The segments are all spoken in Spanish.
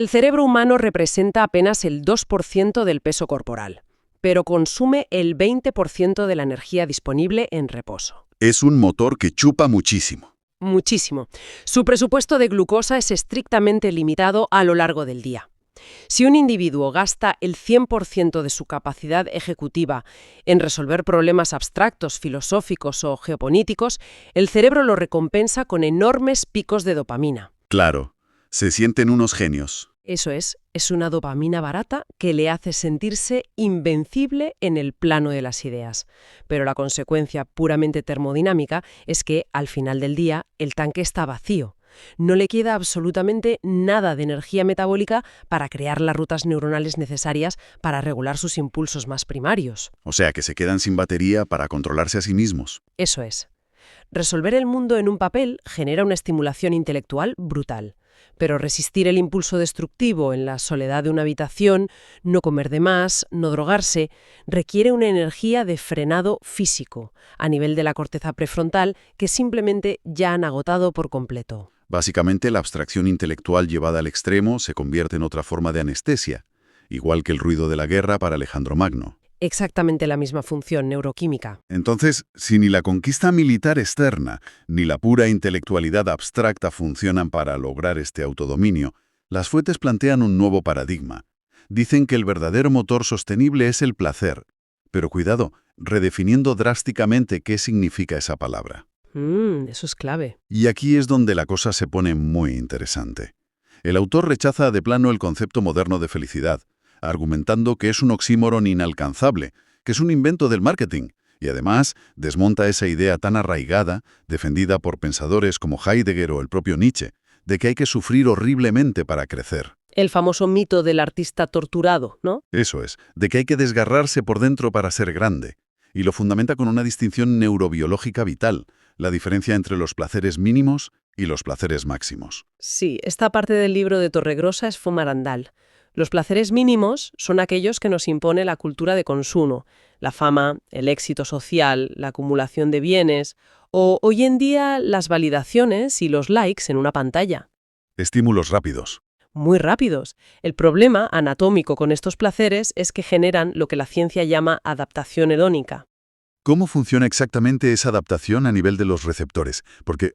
El cerebro humano representa apenas el 2% del peso corporal, pero consume el 20% de la energía disponible en reposo. Es un motor que chupa muchísimo. Muchísimo. Su presupuesto de glucosa es estrictamente limitado a lo largo del día. Si un individuo gasta el 100% de su capacidad ejecutiva en resolver problemas abstractos, filosóficos o geopolíticos, el cerebro lo recompensa con enormes picos de dopamina. Claro, se sienten unos genios. Eso es una dopamina barata que le hace sentirse invencible en el plano de las ideas. Pero la consecuencia puramente termodinámica es que, al final del día, el tanque está vacío. No le queda absolutamente nada de energía metabólica para crear las rutas neuronales necesarias para regular sus impulsos más primarios. O sea, que se quedan sin batería para controlarse a sí mismos. Eso es. Resolver el mundo en un papel genera una estimulación intelectual brutal. Pero resistir el impulso destructivo en la soledad de una habitación, no comer de más, no drogarse, requiere una energía de frenado físico, a nivel de la corteza prefrontal, que simplemente ya han agotado por completo. Básicamente, la abstracción intelectual llevada al extremo se convierte en otra forma de anestesia, igual que el ruido de la guerra para Alejandro Magno. Exactamente la misma función neuroquímica. Entonces, si ni la conquista militar externa ni la pura intelectualidad abstracta funcionan para lograr este autodominio, las fuentes plantean un nuevo paradigma. Dicen que el verdadero motor sostenible es el placer. Pero cuidado, redefiniendo drásticamente qué significa esa palabra. Eso es clave. Y aquí es donde la cosa se pone muy interesante. El autor rechaza de plano el concepto moderno de felicidad, argumentando que es un oxímoron inalcanzable, que es un invento del marketing, y además desmonta esa idea tan arraigada, defendida por pensadores como Heidegger o el propio Nietzsche, de que hay que sufrir horriblemente para crecer. El famoso mito del artista torturado, ¿no? Eso es, de que hay que desgarrarse por dentro para ser grande, y lo fundamenta con una distinción neurobiológica vital, la diferencia entre los placeres mínimos y los placeres máximos. Sí, esta parte del libro de Torregrosa es fumarandal. Los placeres mínimos son aquellos que nos impone la cultura de consumo, la fama, el éxito social, la acumulación de bienes o, hoy en día, las validaciones y los likes en una pantalla. Estímulos rápidos. Muy rápidos. El problema anatómico con estos placeres es que generan lo que la ciencia llama adaptación hedónica. ¿Cómo funciona exactamente esa adaptación a nivel de los receptores? Porque,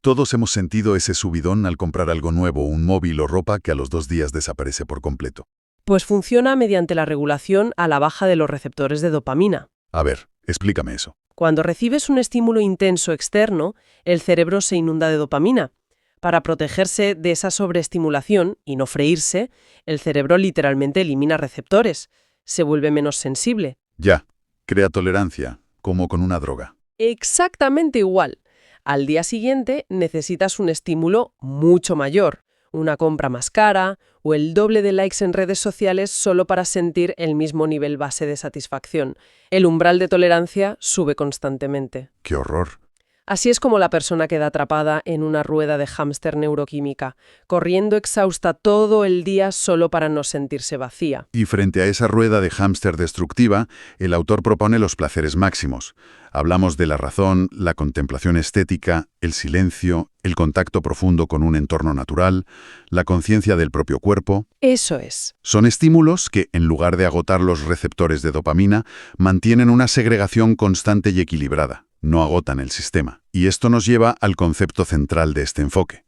todos hemos sentido ese subidón al comprar algo nuevo, un móvil o ropa que a los 2 días desaparece por completo. Pues funciona mediante la regulación a la baja de los receptores de dopamina. A ver, explícame eso. Cuando recibes un estímulo intenso externo, el cerebro se inunda de dopamina. Para protegerse de esa sobreestimulación y no freírse, el cerebro literalmente elimina receptores. Se vuelve menos sensible. Ya, crea tolerancia, como con una droga. Exactamente igual. Al día siguiente necesitas un estímulo mucho mayor, una compra más cara o el doble de likes en redes sociales solo para sentir el mismo nivel base de satisfacción. El umbral de tolerancia sube constantemente. ¡Qué horror! Así es como la persona queda atrapada en una rueda de hámster neuroquímica, corriendo exhausta todo el día solo para no sentirse vacía. Y frente a esa rueda de hámster destructiva, el autor propone los placeres máximos. Hablamos de la razón, la contemplación estética, el silencio, el contacto profundo con un entorno natural, la conciencia del propio cuerpo. Eso es. Son estímulos que, en lugar de agotar los receptores de dopamina, mantienen una segregación constante y equilibrada. No agotan el sistema. Y esto nos lleva al concepto central de este enfoque,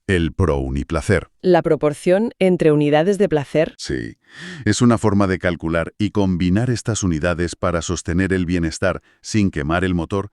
el prouniplacer. La proporción entre unidades de placer. Sí, es una forma de calcular y combinar estas unidades para sostener el bienestar sin quemar el motor.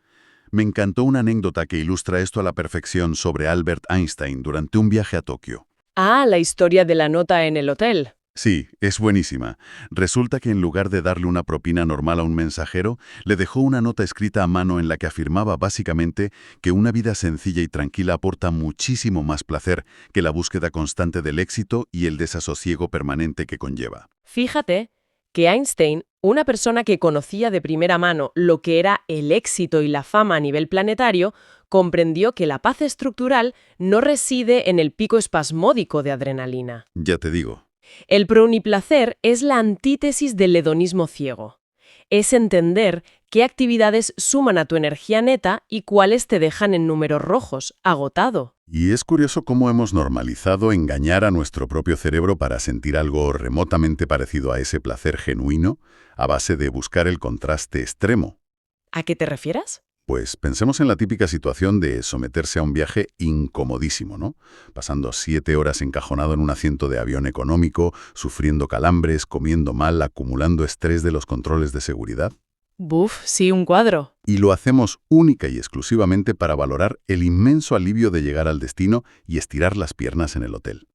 Me encantó una anécdota que ilustra esto a la perfección sobre Albert Einstein durante un viaje a Tokio. Ah, la historia de la nota en el hotel. Sí, es buenísima. Resulta que en lugar de darle una propina normal a un mensajero, le dejó una nota escrita a mano en la que afirmaba básicamente que una vida sencilla y tranquila aporta muchísimo más placer que la búsqueda constante del éxito y el desasosiego permanente que conlleva. Fíjate que Einstein, una persona que conocía de primera mano lo que era el éxito y la fama a nivel planetario, comprendió que la paz estructural no reside en el pico espasmódico de adrenalina. Ya te digo. El prouniplacer es la antítesis del hedonismo ciego. Es entender qué actividades suman a tu energía neta y cuáles te dejan en números rojos, agotado. Y es curioso cómo hemos normalizado engañar a nuestro propio cerebro para sentir algo remotamente parecido a ese placer genuino a base de buscar el contraste extremo. ¿A qué te refieres? Pues pensemos en la típica situación de someterse a un viaje incomodísimo, ¿no? Pasando 7 horas encajonado en un asiento de avión económico, sufriendo calambres, comiendo mal, acumulando estrés de los controles de seguridad. Buf, sí, un cuadro. Y lo hacemos única y exclusivamente para valorar el inmenso alivio de llegar al destino y estirar las piernas en el hotel.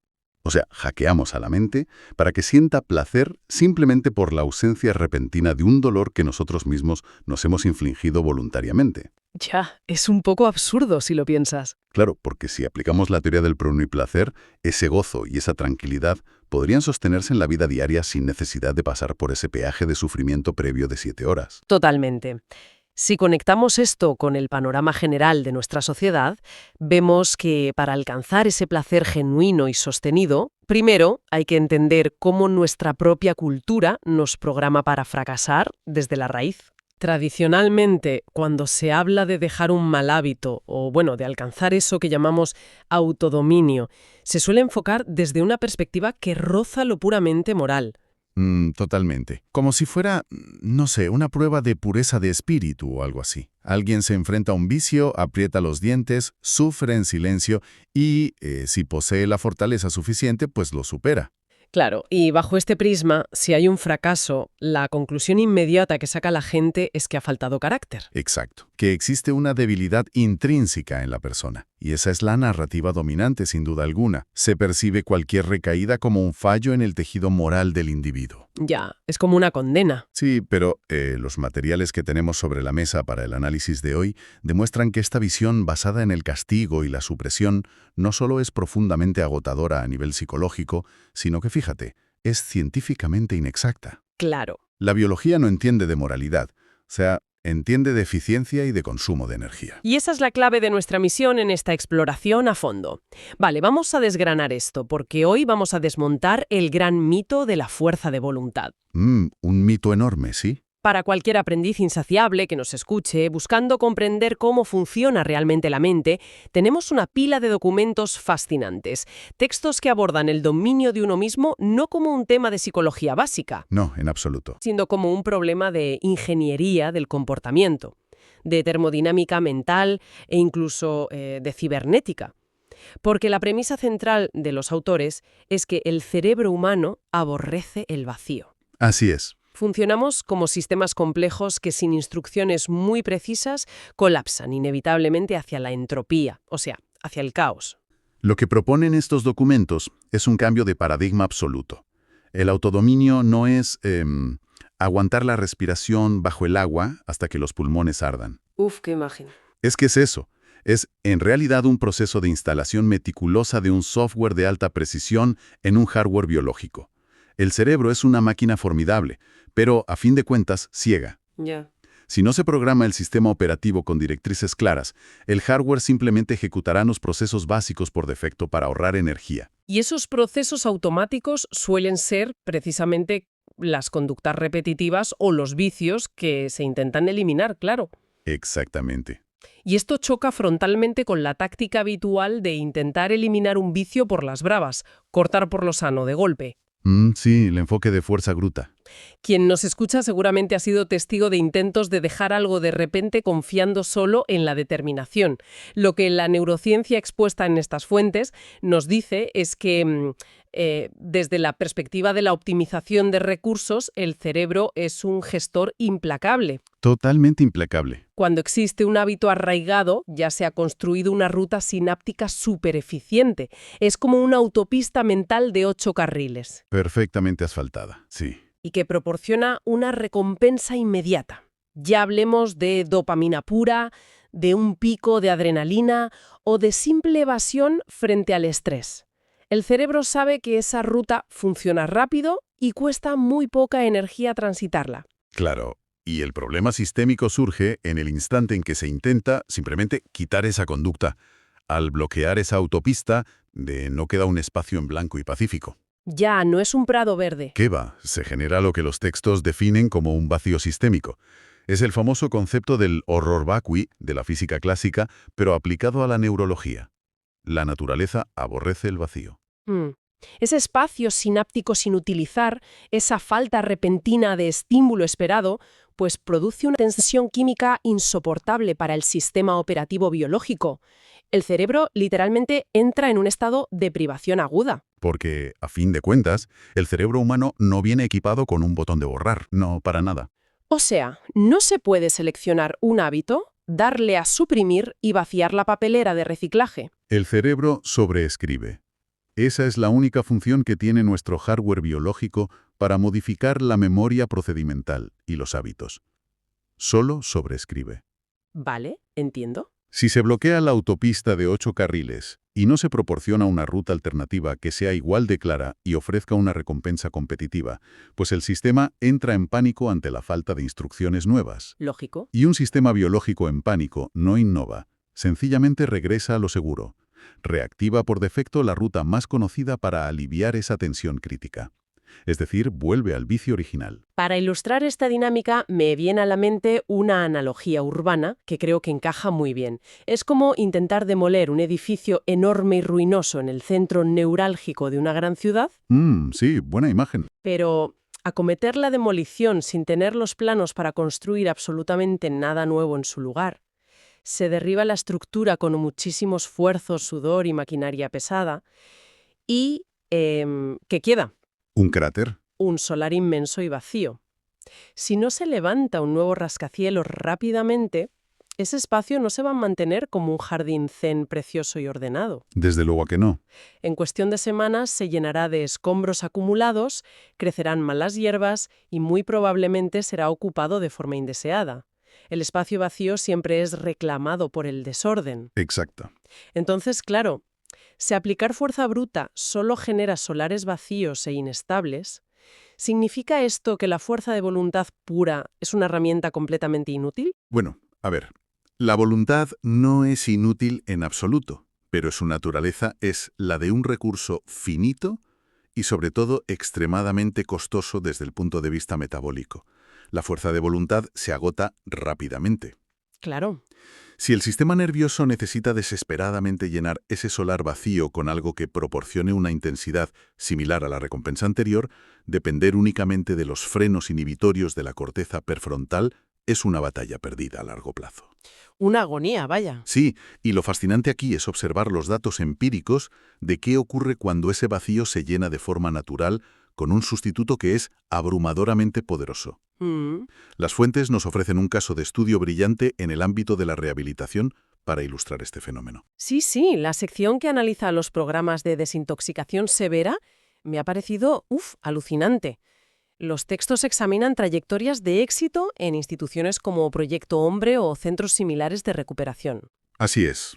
O sea, hackeamos a la mente para que sienta placer simplemente por la ausencia repentina de un dolor que nosotros mismos nos hemos infligido voluntariamente. Ya, es un poco absurdo si lo piensas. Claro, porque si aplicamos la teoría del placer, ese gozo y esa tranquilidad podrían sostenerse en la vida diaria sin necesidad de pasar por ese peaje de sufrimiento previo de 7 horas. Totalmente. Si conectamos esto con el panorama general de nuestra sociedad, vemos que para alcanzar ese placer genuino y sostenido, primero hay que entender cómo nuestra propia cultura nos programa para fracasar desde la raíz. Tradicionalmente, cuando se habla de dejar un mal hábito o, bueno, de alcanzar eso que llamamos autodominio, se suele enfocar desde una perspectiva que roza lo puramente moral. Totalmente. Como si fuera, no sé, una prueba de pureza de espíritu o algo así. Alguien se enfrenta a un vicio, aprieta los dientes, sufre en silencio y, si posee la fortaleza suficiente, pues lo supera. Claro, y bajo este prisma, si hay un fracaso, la conclusión inmediata que saca la gente es que ha faltado carácter. Exacto. Que existe una debilidad intrínseca en la persona. Y esa es la narrativa dominante, sin duda alguna. Se percibe cualquier recaída como un fallo en el tejido moral del individuo. Ya, es como una condena. Sí, pero los materiales que tenemos sobre la mesa para el análisis de hoy demuestran que esta visión basada en el castigo y la supresión no solo es profundamente agotadora a nivel psicológico, sino que, fíjate, es científicamente inexacta. Claro. La biología no entiende de moralidad, o sea, entiende de eficiencia y de consumo de energía. Y esa es la clave de nuestra misión en esta exploración a fondo. Vale, vamos a desgranar esto, porque hoy vamos a desmontar el gran mito de la fuerza de voluntad. Un mito enorme, ¿sí? Para cualquier aprendiz insaciable que nos escuche, buscando comprender cómo funciona realmente la mente, tenemos una pila de documentos fascinantes, textos que abordan el dominio de uno mismo no como un tema de psicología básica, No, en absoluto. sino como un problema de ingeniería del comportamiento, de termodinámica mental e incluso de cibernética. Porque la premisa central de los autores es que el cerebro humano aborrece el vacío. Así es. Funcionamos como sistemas complejos que sin instrucciones muy precisas colapsan inevitablemente hacia la entropía, o sea, hacia el caos. Lo que proponen estos documentos es un cambio de paradigma absoluto. El autodominio no es aguantar la respiración bajo el agua hasta que los pulmones ardan. Uf, qué imagen. Es que es eso. Es en realidad un proceso de instalación meticulosa de un software de alta precisión en un hardware biológico. El cerebro es una máquina formidable, pero, a fin de cuentas, ciega. Ya. Si no se programa el sistema operativo con directrices claras, el hardware simplemente ejecutará los procesos básicos por defecto para ahorrar energía. Y esos procesos automáticos suelen ser precisamente las conductas repetitivas o los vicios que se intentan eliminar, claro. Exactamente. Y esto choca frontalmente con la táctica habitual de intentar eliminar un vicio por las bravas, cortar por lo sano de golpe. Sí, el enfoque de fuerza bruta. Quien nos escucha seguramente ha sido testigo de intentos de dejar algo de repente confiando solo en la determinación. Lo que la neurociencia expuesta en estas fuentes nos dice es que desde la perspectiva de la optimización de recursos, el cerebro es un gestor implacable. Totalmente implacable. Cuando existe un hábito arraigado, ya se ha construido una ruta sináptica súper eficiente. Es como una autopista mental de 8 carriles. Perfectamente asfaltada, sí. Y que proporciona una recompensa inmediata. Ya hablemos de dopamina pura, de un pico de adrenalina o de simple evasión frente al estrés. El cerebro sabe que esa ruta funciona rápido y cuesta muy poca energía transitarla. Claro. Y el problema sistémico surge en el instante en que se intenta simplemente quitar esa conducta. Al bloquear esa autopista, no queda un espacio en blanco y pacífico. Ya, no es un prado verde. ¿Qué va? Se genera lo que los textos definen como un vacío sistémico. Es el famoso concepto del horror vacui de la física clásica, pero aplicado a la neurología. La naturaleza aborrece el vacío. Mm. Ese espacio sináptico sin utilizar, esa falta repentina de estímulo esperado, pues produce una tensión química insoportable para el sistema operativo biológico. El cerebro literalmente entra en un estado de privación aguda. Porque, a fin de cuentas, el cerebro humano no viene equipado con un botón de borrar, no para nada. O sea, no se puede seleccionar un hábito, darle a suprimir y vaciar la papelera de reciclaje. El cerebro sobreescribe. Esa es la única función que tiene nuestro hardware biológico para modificar la memoria procedimental y los hábitos. Solo sobreescribe. Vale, entiendo. Si se bloquea la autopista de 8 carriles y no se proporciona una ruta alternativa que sea igual de clara y ofrezca una recompensa competitiva, pues el sistema entra en pánico ante la falta de instrucciones nuevas. Lógico. Y un sistema biológico en pánico no innova, sencillamente regresa a lo seguro. Reactiva por defecto la ruta más conocida para aliviar esa tensión crítica. Es decir, vuelve al vicio original. Para ilustrar esta dinámica me viene a la mente una analogía urbana que creo que encaja muy bien. Es como intentar demoler un edificio enorme y ruinoso en el centro neurálgico de una gran ciudad, Sí, buena imagen. pero acometer la demolición sin tener los planos para construir absolutamente nada nuevo en su lugar. Se derriba la estructura con muchísimo esfuerzo, sudor y maquinaria pesada. Y, ¿qué queda? ¿Un cráter? Un solar inmenso y vacío. Si no se levanta un nuevo rascacielos rápidamente, ese espacio no se va a mantener como un jardín zen precioso y ordenado. Desde luego que no. En cuestión de semanas se llenará de escombros acumulados, crecerán malas hierbas y muy probablemente será ocupado de forma indeseada. El espacio vacío siempre es reclamado por el desorden. Exacto. Entonces, claro, si aplicar fuerza bruta solo genera solares vacíos e inestables, ¿significa esto que la fuerza de voluntad pura es una herramienta completamente inútil? Bueno, a ver, la voluntad no es inútil en absoluto, pero su naturaleza es la de un recurso finito y sobre todo extremadamente costoso desde el punto de vista metabólico. La fuerza de voluntad se agota rápidamente. Claro. Si el sistema nervioso necesita desesperadamente llenar ese solar vacío con algo que proporcione una intensidad similar a la recompensa anterior, depender únicamente de los frenos inhibitorios de la corteza prefrontal es una batalla perdida a largo plazo. Una agonía, vaya. Sí, y lo fascinante aquí es observar los datos empíricos de qué ocurre cuando ese vacío se llena de forma natural con un sustituto que es abrumadoramente poderoso. Las fuentes nos ofrecen un caso de estudio brillante en el ámbito de la rehabilitación para ilustrar este fenómeno. Sí, la sección que analiza los programas de desintoxicación severa me ha parecido, alucinante. Los textos examinan trayectorias de éxito en instituciones como Proyecto Hombre o centros similares de recuperación. Así es.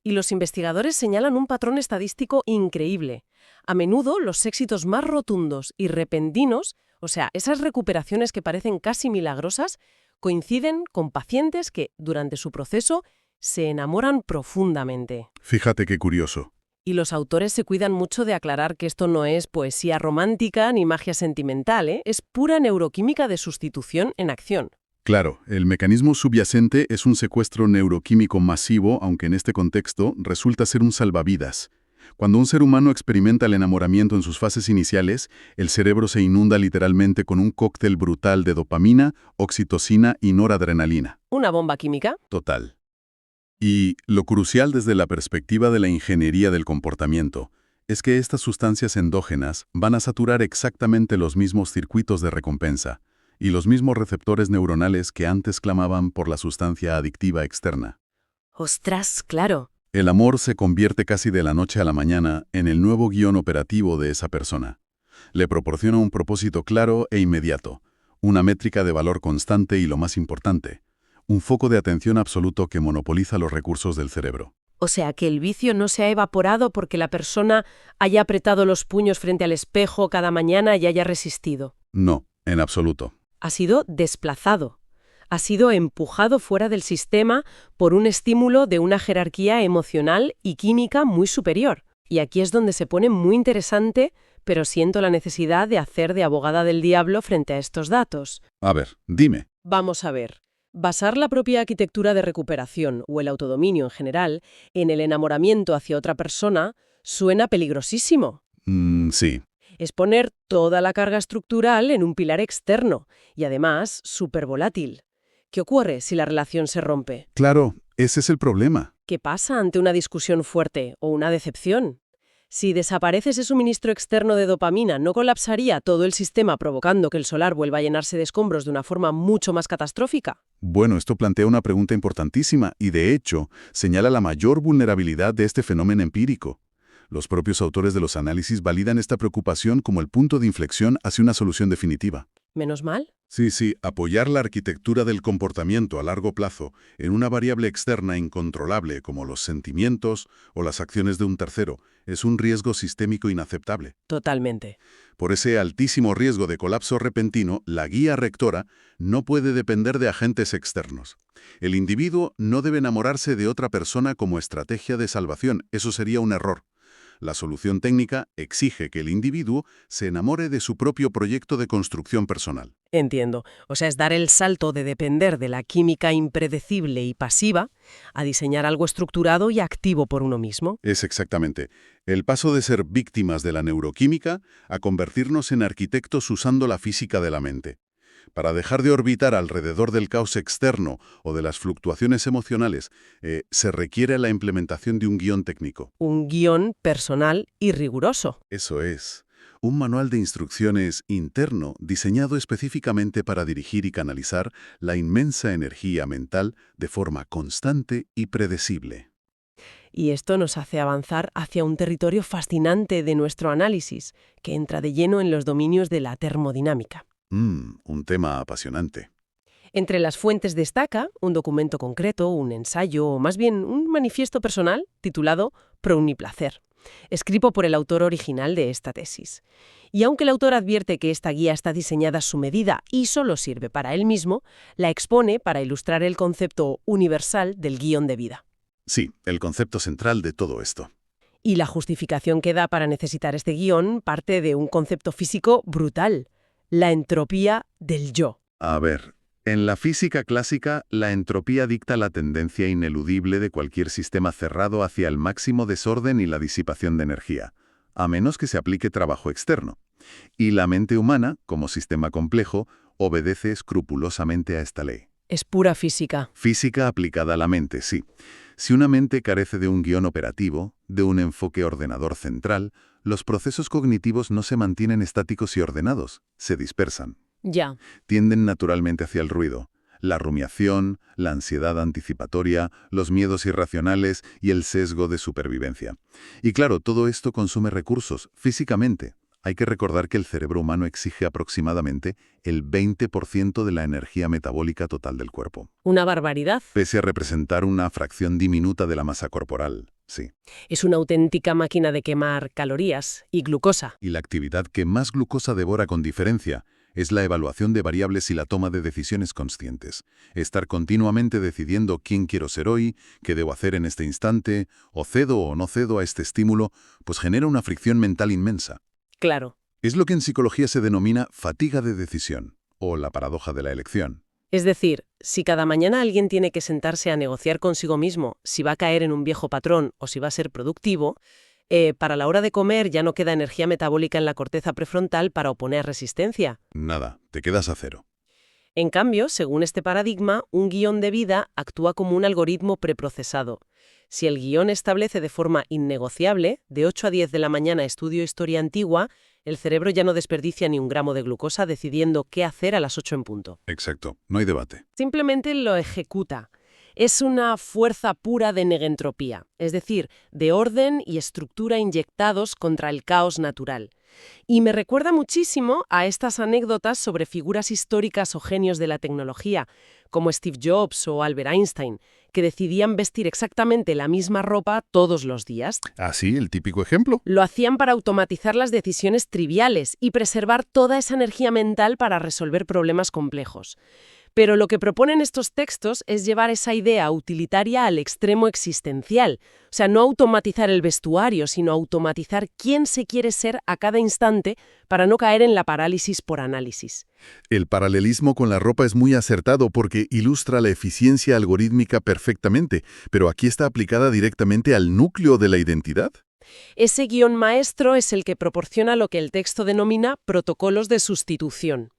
Y los investigadores señalan un patrón estadístico increíble. A menudo los éxitos más rotundos y repentinos, o sea, esas recuperaciones que parecen casi milagrosas, coinciden con pacientes que, durante su proceso, se enamoran profundamente. Fíjate qué curioso. Y los autores se cuidan mucho de aclarar que esto no es poesía romántica ni magia sentimental, es pura neuroquímica de sustitución en acción. Claro, el mecanismo subyacente es un secuestro neuroquímico masivo, aunque en este contexto resulta ser un salvavidas. Cuando un ser humano experimenta el enamoramiento en sus fases iniciales, el cerebro se inunda literalmente con un cóctel brutal de dopamina, oxitocina y noradrenalina. ¿Una bomba química? Total. Y lo crucial desde la perspectiva de la ingeniería del comportamiento es que estas sustancias endógenas van a saturar exactamente los mismos circuitos de recompensa y los mismos receptores neuronales que antes clamaban por la sustancia adictiva externa. ¡Ostras, claro! El amor se convierte casi de la noche a la mañana en el nuevo guión operativo de esa persona. Le proporciona un propósito claro e inmediato, una métrica de valor constante y, lo más importante, un foco de atención absoluto que monopoliza los recursos del cerebro. O sea, que el vicio no se ha evaporado porque la persona haya apretado los puños frente al espejo cada mañana y haya resistido. No, en absoluto. Ha sido desplazado. Ha sido empujado fuera del sistema por un estímulo de una jerarquía emocional y química muy superior. Y aquí es donde se pone muy interesante, pero siento la necesidad de hacer de abogada del diablo frente a estos datos. A ver, dime. Vamos a ver. Basar la propia arquitectura de recuperación o el autodominio en general en el enamoramiento hacia otra persona suena peligrosísimo. Sí. Es poner toda la carga estructural en un pilar externo y además súper volátil. ¿Qué ocurre si la relación se rompe? Claro, ese es el problema. ¿Qué pasa ante una discusión fuerte o una decepción? Si desaparece ese suministro externo de dopamina, ¿no colapsaría todo el sistema provocando que el solar vuelva a llenarse de escombros de una forma mucho más catastrófica? Bueno, esto plantea una pregunta importantísima y, de hecho, señala la mayor vulnerabilidad de este fenómeno empírico. Los propios autores de los análisis validan esta preocupación como el punto de inflexión hacia una solución definitiva. ¿Menos mal? Sí, apoyar la arquitectura del comportamiento a largo plazo en una variable externa incontrolable como los sentimientos o las acciones de un tercero es un riesgo sistémico inaceptable. Totalmente. Por ese altísimo riesgo de colapso repentino, la guía rectora no puede depender de agentes externos. El individuo no debe enamorarse de otra persona como estrategia de salvación, eso sería un error. La solución técnica exige que el individuo se enamore de su propio proyecto de construcción personal. Entiendo. O sea, es dar el salto de depender de la química impredecible y pasiva a diseñar algo estructurado y activo por uno mismo. Es exactamente el paso de ser víctimas de la neuroquímica a convertirnos en arquitectos usando la física de la mente. Para dejar de orbitar alrededor del caos externo o de las fluctuaciones emocionales, se requiere la implementación de un guión técnico. Un guión personal y riguroso. Eso es. Un manual de instrucciones interno diseñado específicamente para dirigir y canalizar la inmensa energía mental de forma constante y predecible. Y esto nos hace avanzar hacia un territorio fascinante de nuestro análisis, que entra de lleno en los dominios de la termodinámica. Un tema apasionante. Entre las fuentes destaca un documento concreto, un ensayo o más bien un manifiesto personal titulado Pro-Uniplacer, escrito por el autor original de esta tesis. Y aunque el autor advierte que esta guía está diseñada a su medida y solo sirve para él mismo, la expone para ilustrar el concepto universal del guión de vida. Sí, el concepto central de todo esto. Y la justificación que da para necesitar este guión parte de un concepto físico brutal: la entropía del yo. A ver, en la física clásica, la entropía dicta la tendencia ineludible de cualquier sistema cerrado hacia el máximo desorden y la disipación de energía, a menos que se aplique trabajo externo. Y la mente humana, como sistema complejo, obedece escrupulosamente a esta ley. Es pura física. Física aplicada a la mente, sí. Si una mente carece de un guión operativo, de un enfoque ordenador central, los procesos cognitivos no se mantienen estáticos y ordenados, se dispersan. Ya. Tienden naturalmente hacia el ruido. La rumiación, la ansiedad anticipatoria, los miedos irracionales y el sesgo de supervivencia. Y claro, todo esto consume recursos, físicamente. Hay que recordar que el cerebro humano exige aproximadamente el 20% de la energía metabólica total del cuerpo. Una barbaridad. Pese a representar una fracción diminuta de la masa corporal, sí. Es una auténtica máquina de quemar calorías y glucosa. Y la actividad que más glucosa devora con diferencia es la evaluación de variables y la toma de decisiones conscientes. Estar continuamente decidiendo quién quiero ser hoy, qué debo hacer en este instante, o cedo o no cedo a este estímulo, pues genera una fricción mental inmensa. Claro. Es lo que en psicología se denomina fatiga de decisión, o la paradoja de la elección. Es decir, si cada mañana alguien tiene que sentarse a negociar consigo mismo si va a caer en un viejo patrón o si va a ser productivo, para la hora de comer ya no queda energía metabólica en la corteza prefrontal para oponer resistencia. Nada, te quedas a cero. En cambio, según este paradigma, un guión de vida actúa como un algoritmo preprocesado. Si el guión establece de forma innegociable, de 8 a 10 de la mañana estudio historia antigua, el cerebro ya no desperdicia ni un gramo de glucosa decidiendo qué hacer a las 8 en punto. Exacto, no hay debate. Simplemente lo ejecuta. Es una fuerza pura de negentropía, es decir, de orden y estructura inyectados contra el caos natural. Y me recuerda muchísimo a estas anécdotas sobre figuras históricas o genios de la tecnología, como Steve Jobs o Albert Einstein, que decidían vestir exactamente la misma ropa todos los días. ¿Ah, sí? ¿El típico ejemplo? Lo hacían para automatizar las decisiones triviales y preservar toda esa energía mental para resolver problemas complejos. Pero lo que proponen estos textos es llevar esa idea utilitaria al extremo existencial. O sea, no automatizar el vestuario, sino automatizar quién se quiere ser a cada instante para no caer en la parálisis por análisis. El paralelismo con la ropa es muy acertado porque ilustra la eficiencia algorítmica perfectamente, pero aquí está aplicada directamente al núcleo de la identidad. Ese guión maestro es el que proporciona lo que el texto denomina protocolos de sustitución.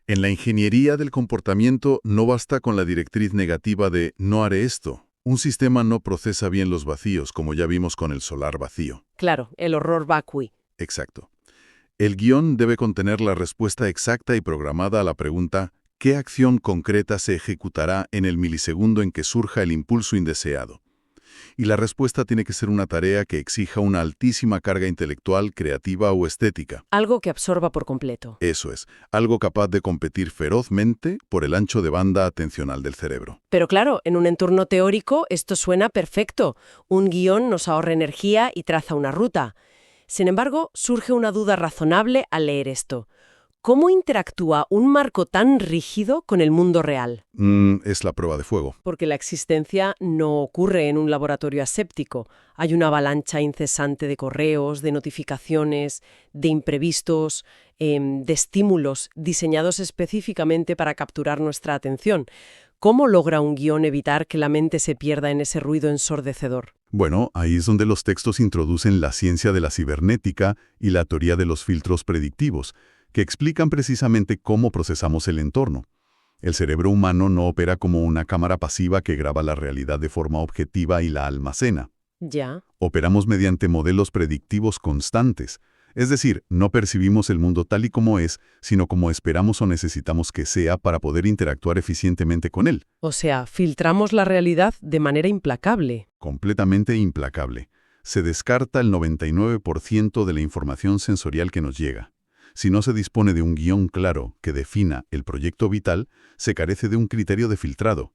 En la ingeniería del comportamiento no basta con la directriz negativa de «no haré esto». Un sistema no procesa bien los vacíos, como ya vimos con el solar vacío. Claro, el horror vacui. Exacto. El guión debe contener la respuesta exacta y programada a la pregunta ¿qué acción concreta se ejecutará en el milisegundo en que surja el impulso indeseado? Y la respuesta tiene que ser una tarea que exija una altísima carga intelectual, creativa o estética. Algo que absorba por completo. Eso es, algo capaz de competir ferozmente por el ancho de banda atencional del cerebro. Pero claro, en un entorno teórico esto suena perfecto. Un guión nos ahorra energía y traza una ruta. Sin embargo, surge una duda razonable al leer esto. ¿Cómo interactúa un marco tan rígido con el mundo real? Es la prueba de fuego. Porque la existencia no ocurre en un laboratorio aséptico. Hay una avalancha incesante de correos, de notificaciones, de imprevistos, de estímulos diseñados específicamente para capturar nuestra atención. ¿Cómo logra un guión evitar que la mente se pierda en ese ruido ensordecedor? Bueno, ahí es donde los textos introducen la ciencia de la cibernética y la teoría de los filtros predictivos, que explican precisamente cómo procesamos el entorno. El cerebro humano no opera como una cámara pasiva que graba la realidad de forma objetiva y la almacena. Ya. Operamos mediante modelos predictivos constantes. Es decir, no percibimos el mundo tal y como es, sino como esperamos o necesitamos que sea para poder interactuar eficientemente con él. O sea, filtramos la realidad de manera implacable. Completamente implacable. Se descarta el 99% de la información sensorial que nos llega. Si no se dispone de un guión claro que defina el proyecto vital, se carece de un criterio de filtrado.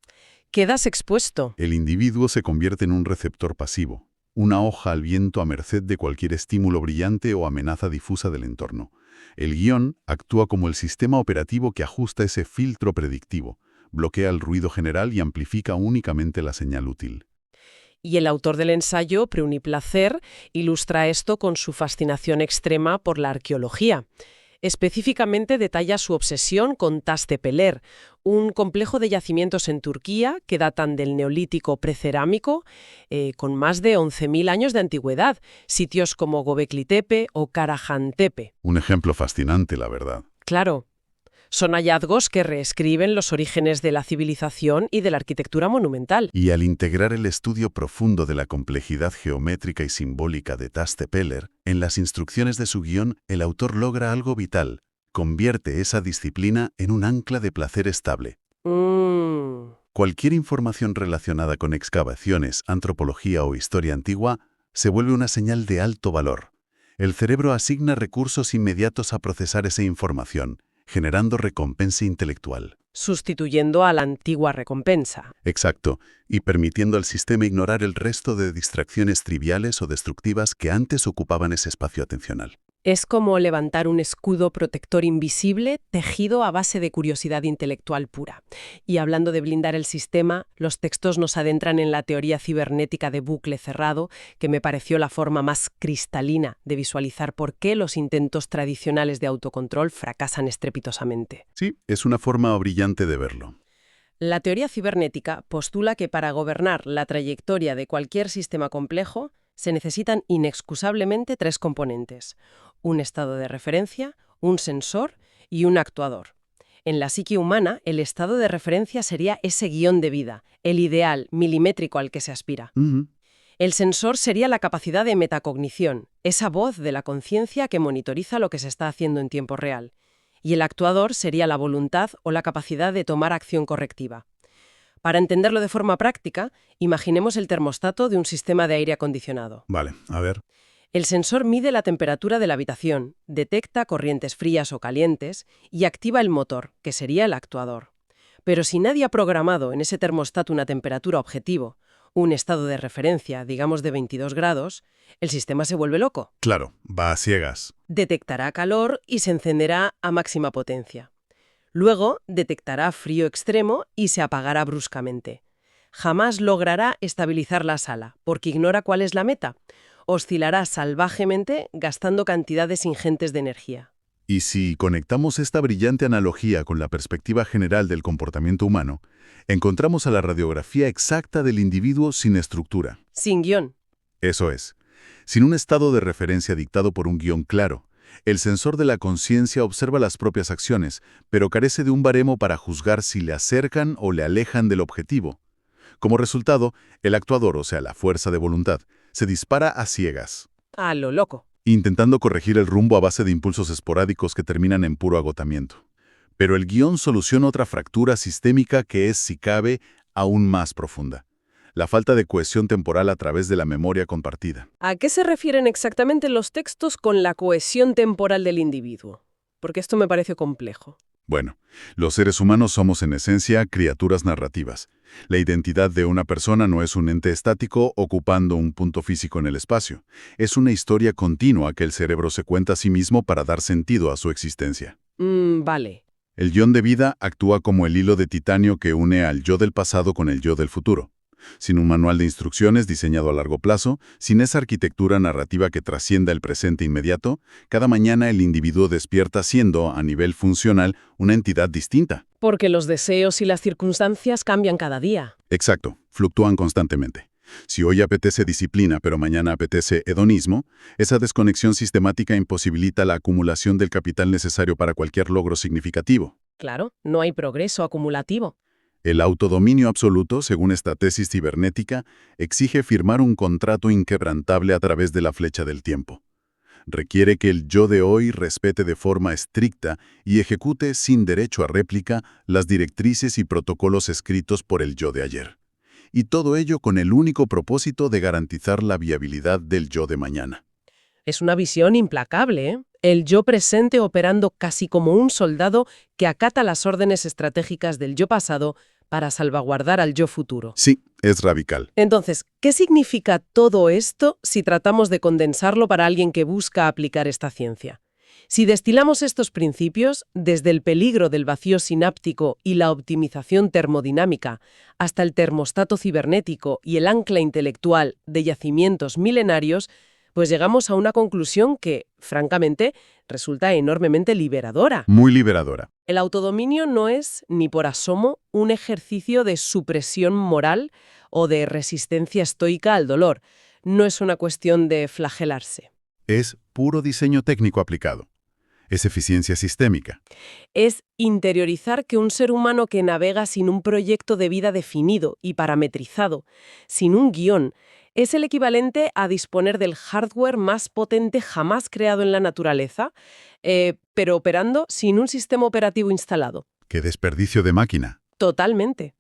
Quedas expuesto. El individuo se convierte en un receptor pasivo, una hoja al viento a merced de cualquier estímulo brillante o amenaza difusa del entorno. El guión actúa como el sistema operativo que ajusta ese filtro predictivo, bloquea el ruido general y amplifica únicamente la señal útil. Y el autor del ensayo, Pruney Placer, ilustra esto con su fascinación extrema por la arqueología. Específicamente detalla su obsesión con Taştepeler, un complejo de yacimientos en Turquía que datan del Neolítico precerámico, con más de 11.000 años de antigüedad, sitios como Göbekli Tepe o Karahan Tepe. Un ejemplo fascinante, la verdad. Claro. Son hallazgos que reescriben los orígenes de la civilización y de la arquitectura monumental. Y al integrar el estudio profundo de la complejidad geométrica y simbólica de Taştepeler, en las instrucciones de su guión, el autor logra algo vital. Convierte esa disciplina en un ancla de placer estable. Cualquier información relacionada con excavaciones, antropología o historia antigua se vuelve una señal de alto valor. El cerebro asigna recursos inmediatos a procesar esa información, generando recompensa intelectual. Sustituyendo a la antigua recompensa. Exacto, y permitiendo al sistema ignorar el resto de distracciones triviales o destructivas que antes ocupaban ese espacio atencional. Es como levantar un escudo protector invisible tejido a base de curiosidad intelectual pura. Y hablando de blindar el sistema, los textos nos adentran en la teoría cibernética de bucle cerrado, que me pareció la forma más cristalina de visualizar por qué los intentos tradicionales de autocontrol fracasan estrepitosamente. Sí, es una forma brillante de verlo. La teoría cibernética postula que para gobernar la trayectoria de cualquier sistema complejo se necesitan inexcusablemente tres componentes: un estado de referencia, un sensor y un actuador. En la psique humana, el estado de referencia sería ese guión de vida, el ideal milimétrico al que se aspira. El sensor sería la capacidad de metacognición, esa voz de la conciencia que monitoriza lo que se está haciendo en tiempo real. Y el actuador sería la voluntad o la capacidad de tomar acción correctiva. Para entenderlo de forma práctica, imaginemos el termostato de un sistema de aire acondicionado. Vale, a ver. El sensor mide la temperatura de la habitación, detecta corrientes frías o calientes y activa el motor, que sería el actuador. Pero si nadie ha programado en ese termostato una temperatura objetivo, un estado de referencia, digamos de 22 grados, el sistema se vuelve loco. Claro, va a ciegas. Detectará calor y se encenderá a máxima potencia. Luego detectará frío extremo y se apagará bruscamente. Jamás logrará estabilizar la sala, porque ignora cuál es la meta. Oscilará salvajemente, gastando cantidades ingentes de energía. Y si conectamos esta brillante analogía con la perspectiva general del comportamiento humano, encontramos a la radiografía exacta del individuo sin estructura. Sin guión. Eso es, sin un estado de referencia dictado por un guión claro. El sensor de la conciencia observa las propias acciones, pero carece de un baremo para juzgar si le acercan o le alejan del objetivo. Como resultado, el actuador, o sea, la fuerza de voluntad, se dispara a ciegas, A lo loco. intentando corregir el rumbo a base de impulsos esporádicos que terminan en puro agotamiento. Pero el guión soluciona otra fractura sistémica que es, si cabe, aún más profunda: la falta de cohesión temporal a través de la memoria compartida. ¿A qué se refieren exactamente los textos con la cohesión temporal del individuo? Porque esto me parece complejo. Bueno, los seres humanos somos en esencia criaturas narrativas. La identidad de una persona no es un ente estático ocupando un punto físico en el espacio. Es una historia continua que el cerebro se cuenta a sí mismo para dar sentido a su existencia. Vale. El guión de vida actúa como el hilo de titanio que une al yo del pasado con el yo del futuro. Sin un manual de instrucciones diseñado a largo plazo, sin esa arquitectura narrativa que trascienda el presente inmediato, cada mañana el individuo despierta siendo, a nivel funcional, una entidad distinta. Porque los deseos y las circunstancias cambian cada día. Exacto, fluctúan constantemente. Si hoy apetece disciplina pero mañana apetece hedonismo, esa desconexión sistemática imposibilita la acumulación del capital necesario para cualquier logro significativo. Claro, no hay progreso acumulativo. El autodominio absoluto, según esta tesis cibernética, exige firmar un contrato inquebrantable a través de la flecha del tiempo. Requiere que el yo de hoy respete de forma estricta y ejecute sin derecho a réplica las directrices y protocolos escritos por el yo de ayer. Y todo ello con el único propósito de garantizar la viabilidad del yo de mañana. Es una visión implacable, ¿eh? El yo presente operando casi como un soldado que acata las órdenes estratégicas del yo pasado para salvaguardar al yo futuro. Sí, es radical. Entonces, ¿qué significa todo esto si tratamos de condensarlo para alguien que busca aplicar esta ciencia? Si destilamos estos principios, desde el peligro del vacío sináptico y la optimización termodinámica, hasta el termostato cibernético y el ancla intelectual de yacimientos milenarios, pues llegamos a una conclusión que, francamente, resulta enormemente liberadora. Muy liberadora. El autodominio no es, ni por asomo, un ejercicio de supresión moral o de resistencia estoica al dolor. No es una cuestión de flagelarse. Es puro diseño técnico aplicado. Es eficiencia sistémica. Es interiorizar que un ser humano que navega sin un proyecto de vida definido y parametrizado, sin un guión, es el equivalente a disponer del hardware más potente jamás creado en la naturaleza, pero operando sin un sistema operativo instalado. ¡Qué desperdicio de máquina! Totalmente.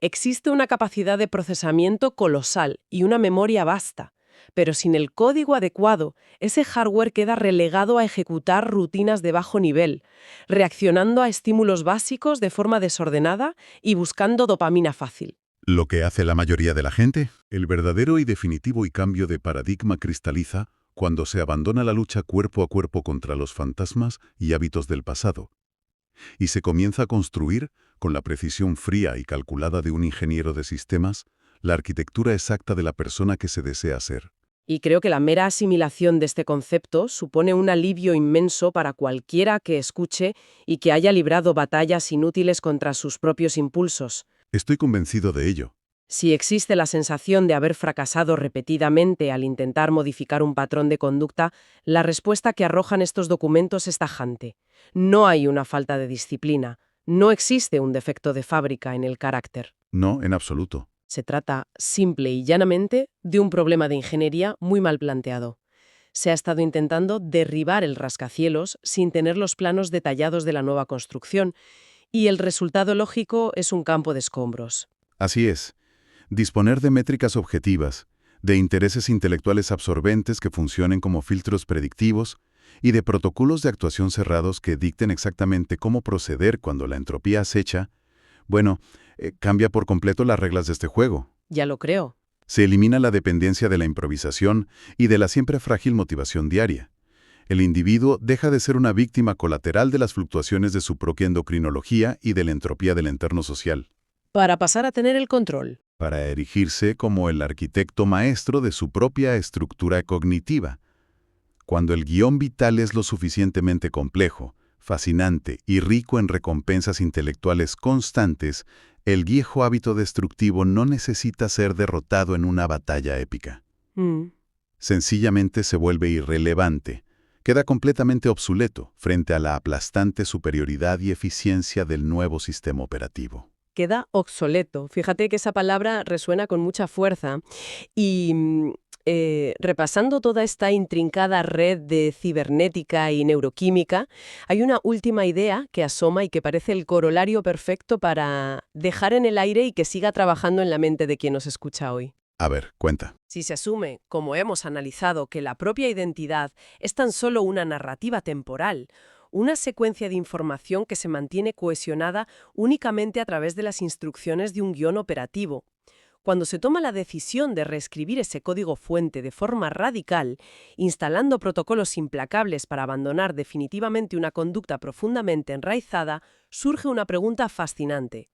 Existe una capacidad de procesamiento colosal y una memoria vasta, pero sin el código adecuado, ese hardware queda relegado a ejecutar rutinas de bajo nivel, reaccionando a estímulos básicos de forma desordenada y buscando dopamina fácil. Lo que hace la mayoría de la gente, el verdadero y definitivo y cambio de paradigma cristaliza cuando se abandona la lucha cuerpo a cuerpo contra los fantasmas y hábitos del pasado, y se comienza a construir, con la precisión fría y calculada de un ingeniero de sistemas, la arquitectura exacta de la persona que se desea ser. Y creo que la mera asimilación de este concepto supone un alivio inmenso para cualquiera que escuche y que haya librado batallas inútiles contra sus propios impulsos. Estoy convencido de ello. Si existe la sensación de haber fracasado repetidamente al intentar modificar un patrón de conducta, la respuesta que arrojan estos documentos es tajante. No hay una falta de disciplina. No existe un defecto de fábrica en el carácter. No, en absoluto. Se trata, simple y llanamente, de un problema de ingeniería muy mal planteado. Se ha estado intentando derribar el rascacielos sin tener los planos detallados de la nueva construcción, y el resultado lógico es un campo de escombros. Así es. Disponer de métricas objetivas, de intereses intelectuales absorbentes que funcionen como filtros predictivos y de protocolos de actuación cerrados que dicten exactamente cómo proceder cuando la entropía acecha, cambia por completo las reglas de este juego. Ya lo creo. Se elimina la dependencia de la improvisación y de la siempre frágil motivación diaria. El individuo deja de ser una víctima colateral de las fluctuaciones de su propia endocrinología y de la entropía del entorno social, Para pasar a tener el control. para erigirse como el arquitecto maestro de su propia estructura cognitiva. Cuando el guión vital es lo suficientemente complejo, fascinante y rico en recompensas intelectuales constantes, el viejo hábito destructivo no necesita ser derrotado en una batalla épica. Mm. Sencillamente se vuelve irrelevante, queda completamente obsoleto frente a la aplastante superioridad y eficiencia del nuevo sistema operativo. Queda obsoleto. Fíjate que esa palabra resuena con mucha fuerza. Y repasando toda esta intrincada red de cibernética y neuroquímica, hay una última idea que asoma y que parece el corolario perfecto para dejar en el aire y que siga trabajando en la mente de quien nos escucha hoy. A ver, cuenta. Si se asume, como hemos analizado, que la propia identidad es tan solo una narrativa temporal, una secuencia de información que se mantiene cohesionada únicamente a través de las instrucciones de un guión operativo. Cuando se toma la decisión de reescribir ese código fuente de forma radical, instalando protocolos implacables para abandonar definitivamente una conducta profundamente enraizada, surge una pregunta fascinante.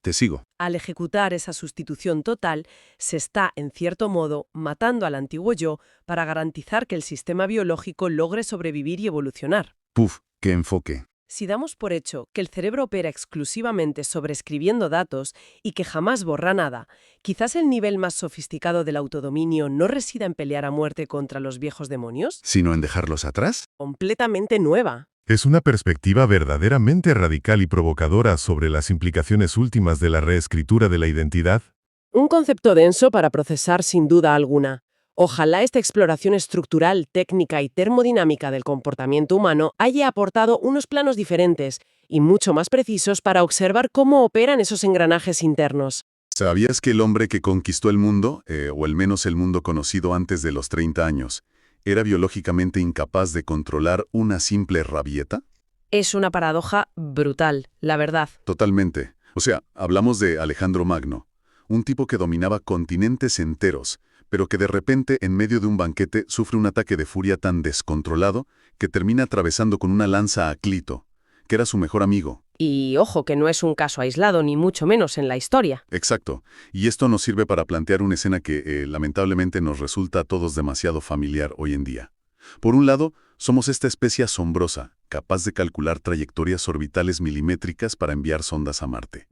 Te sigo. Al ejecutar esa sustitución total, se está, en cierto modo, matando al antiguo yo para garantizar que el sistema biológico logre sobrevivir y evolucionar. Puf, qué enfoque. Si damos por hecho que el cerebro opera exclusivamente sobreescribiendo datos y que jamás borra nada, quizás el nivel más sofisticado del autodominio no resida en pelear a muerte contra los viejos demonios. ¿Sino en dejarlos atrás? Completamente nueva. Es una perspectiva verdaderamente radical y provocadora sobre las implicaciones últimas de la reescritura de la identidad. Un concepto denso para procesar sin duda alguna. Ojalá esta exploración estructural, técnica y termodinámica del comportamiento humano haya aportado unos planos diferentes y mucho más precisos para observar cómo operan esos engranajes internos. ¿Sabías que el hombre que conquistó el mundo, o al menos el mundo conocido antes de los 30 años, era biológicamente incapaz de controlar una simple rabieta? Es una paradoja brutal, la verdad. Totalmente. O sea, hablamos de Alejandro Magno, un tipo que dominaba continentes enteros, pero que de repente, en medio de un banquete, sufre un ataque de furia tan descontrolado que termina atravesando con una lanza a Clito, que era su mejor amigo. Y ojo, que no es un caso aislado, ni mucho menos en la historia. Exacto. Y esto nos sirve para plantear una escena que, lamentablemente, nos resulta a todos demasiado familiar hoy en día. Por un lado, somos esta especie asombrosa, capaz de calcular trayectorias orbitales milimétricas para enviar sondas a Marte.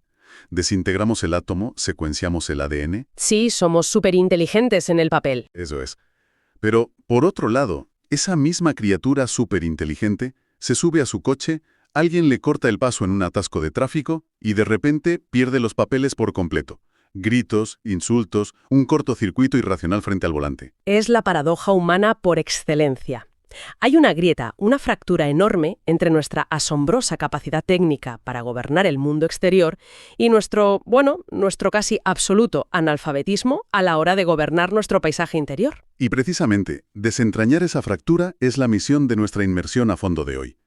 Desintegramos el átomo, secuenciamos el ADN. Sí, somos superinteligentes en el papel. Eso es. Pero, por otro lado, esa misma criatura superinteligente se sube a su coche, alguien le corta el paso en un atasco de tráfico y de repente pierde los papeles por completo. Gritos, insultos, un cortocircuito irracional frente al volante. Es la paradoja humana por excelencia. Hay una grieta, una fractura enorme entre nuestra asombrosa capacidad técnica para gobernar el mundo exterior y nuestro casi absoluto analfabetismo a la hora de gobernar nuestro paisaje interior. Y precisamente, desentrañar esa fractura es la misión de nuestra inmersión a fondo de hoy.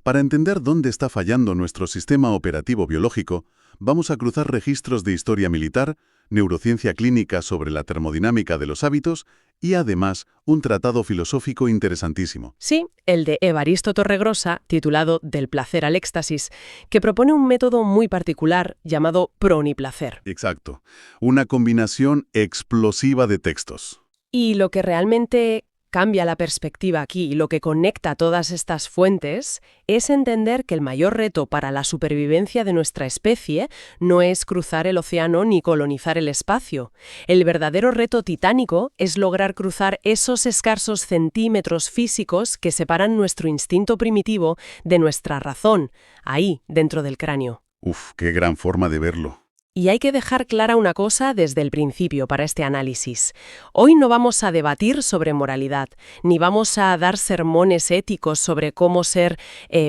Para entender dónde está fallando nuestro sistema operativo biológico, vamos a cruzar registros de historia militar, neurociencia clínica sobre la termodinámica de los hábitos y, además, un tratado filosófico interesantísimo. Sí, el de Evaristo Torregrosa, titulado Del placer al éxtasis, que propone un método muy particular llamado proniplacer. Exacto. Una combinación explosiva de textos. Y lo que realmente cambia la perspectiva aquí y lo que conecta todas estas fuentes es entender que el mayor reto para la supervivencia de nuestra especie no es cruzar el océano ni colonizar el espacio. El verdadero reto titánico es lograr cruzar esos escasos centímetros físicos que separan nuestro instinto primitivo de nuestra razón, ahí, dentro del cráneo. Uf, qué gran forma de verlo. Y hay que dejar clara una cosa desde el principio para este análisis. Hoy no vamos a debatir sobre moralidad, ni vamos a dar sermones éticos sobre cómo ser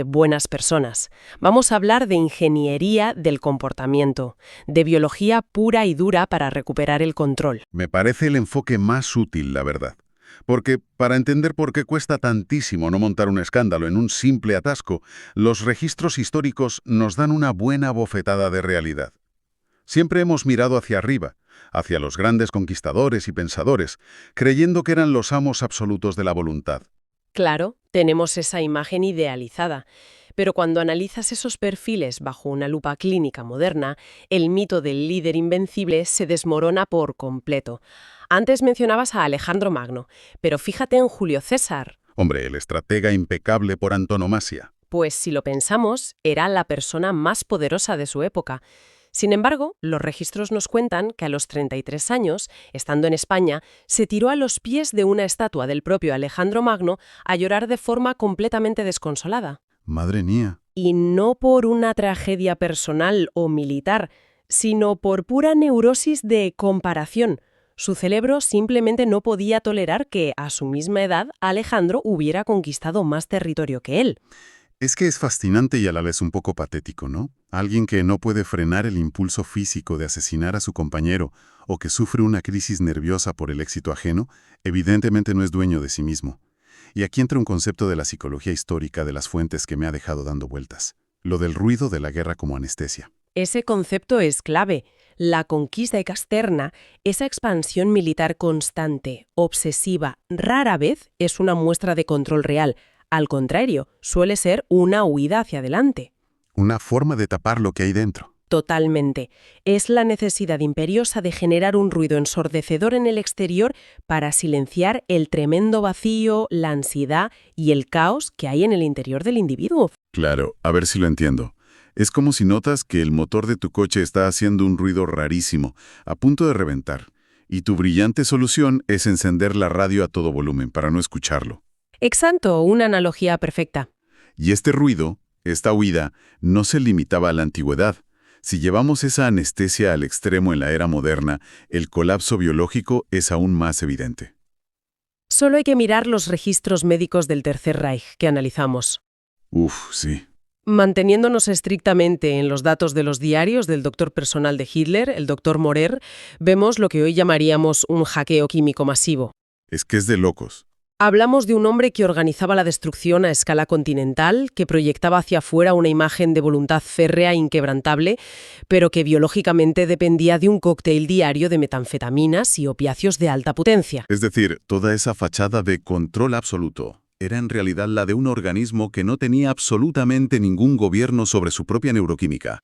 buenas personas. Vamos a hablar de ingeniería del comportamiento, de biología pura y dura para recuperar el control. Me parece el enfoque más útil, la verdad. Porque, para entender por qué cuesta tantísimo no montar un escándalo en un simple atasco, los registros históricos nos dan una buena bofetada de realidad. Siempre hemos mirado hacia arriba, hacia los grandes conquistadores y pensadores, creyendo que eran los amos absolutos de la voluntad. Claro, Tenemos esa imagen idealizada. Pero cuando analizas esos perfiles bajo una lupa clínica moderna, el mito del líder invencible se desmorona por completo. Antes mencionabas a Alejandro Magno, pero fíjate en Julio César. Hombre, el estratega impecable por antonomasia. Pues si lo pensamos, era la persona más poderosa de su época. Sin embargo, los registros nos cuentan que a los 33 años, estando en España, se tiró a los pies de una estatua del propio Alejandro Magno a llorar de forma completamente desconsolada. Madre mía. Y no por una tragedia personal o militar, sino por pura neurosis de comparación. Su cerebro simplemente no podía tolerar que, a su misma edad, Alejandro hubiera conquistado más territorio que él. Es que es fascinante y a la vez un poco patético, ¿no? Alguien que no puede frenar el impulso físico de asesinar a su compañero o que sufre una crisis nerviosa por el éxito ajeno, evidentemente no es dueño de sí mismo. Y aquí entra un concepto de la psicología histórica de las fuentes que me ha dejado dando vueltas. Lo del ruido de la guerra como anestesia. Ese concepto es clave. La conquista externa, esa expansión militar constante, obsesiva, rara vez es una muestra de control real. Al contrario, suele ser una huida hacia adelante. Una forma de tapar lo que hay dentro. Totalmente. Es la necesidad imperiosa de generar un ruido ensordecedor en el exterior para silenciar el tremendo vacío, la ansiedad y el caos que hay en el interior del individuo. Claro, a ver si lo entiendo. Es como si notas que el motor de tu coche está haciendo un ruido rarísimo, a punto de reventar, y tu brillante solución es encender la radio a todo volumen para no escucharlo. Exacto, una analogía perfecta. Y este ruido, esta huida, no se limitaba a la antigüedad. Si llevamos esa anestesia al extremo en la era moderna, el colapso biológico es aún más evidente. Solo hay que mirar los registros médicos del Tercer Reich que analizamos. Uf, sí. Manteniéndonos estrictamente en los datos de los diarios del doctor personal de Hitler, el doctor Morer, vemos lo que hoy llamaríamos un hackeo químico masivo. Es que es de locos. Hablamos de un hombre que organizaba la destrucción a escala continental, que proyectaba hacia afuera una imagen de voluntad férrea e inquebrantable, pero que biológicamente dependía de un cóctel diario de metanfetaminas y opiáceos de alta potencia. Es decir, toda esa fachada de control absoluto era en realidad la de un organismo que no tenía absolutamente ningún gobierno sobre su propia neuroquímica.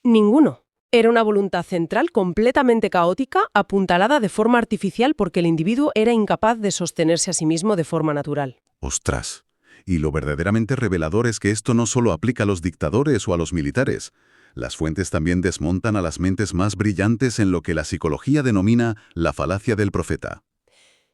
Ninguno. Era una voluntad central completamente caótica, apuntalada de forma artificial porque el individuo era incapaz de sostenerse a sí mismo de forma natural. ¡Ostras! Y lo verdaderamente revelador es que esto no solo aplica a los dictadores o a los militares. Las fuentes también desmontan a las mentes más brillantes en lo que la psicología denomina la falacia del profeta.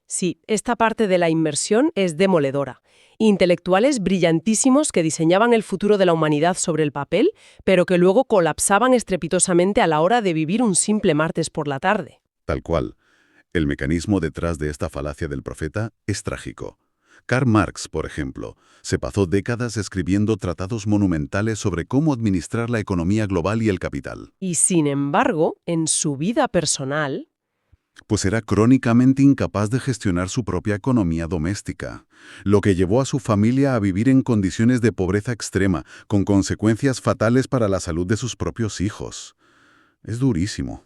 Sí, esta parte de la inmersión es demoledora. Intelectuales brillantísimos que diseñaban el futuro de la humanidad sobre el papel, pero que luego colapsaban estrepitosamente a la hora de vivir un simple martes por la tarde. Tal cual. El mecanismo detrás de esta falacia del profeta es trágico. Karl Marx, por ejemplo, se pasó décadas escribiendo tratados monumentales sobre cómo administrar la economía global y el capital. Y sin embargo, en su vida personal, Pues era crónicamente incapaz de gestionar su propia economía doméstica, lo que llevó a su familia a vivir en condiciones de pobreza extrema, con consecuencias fatales para la salud de sus propios hijos. Es durísimo.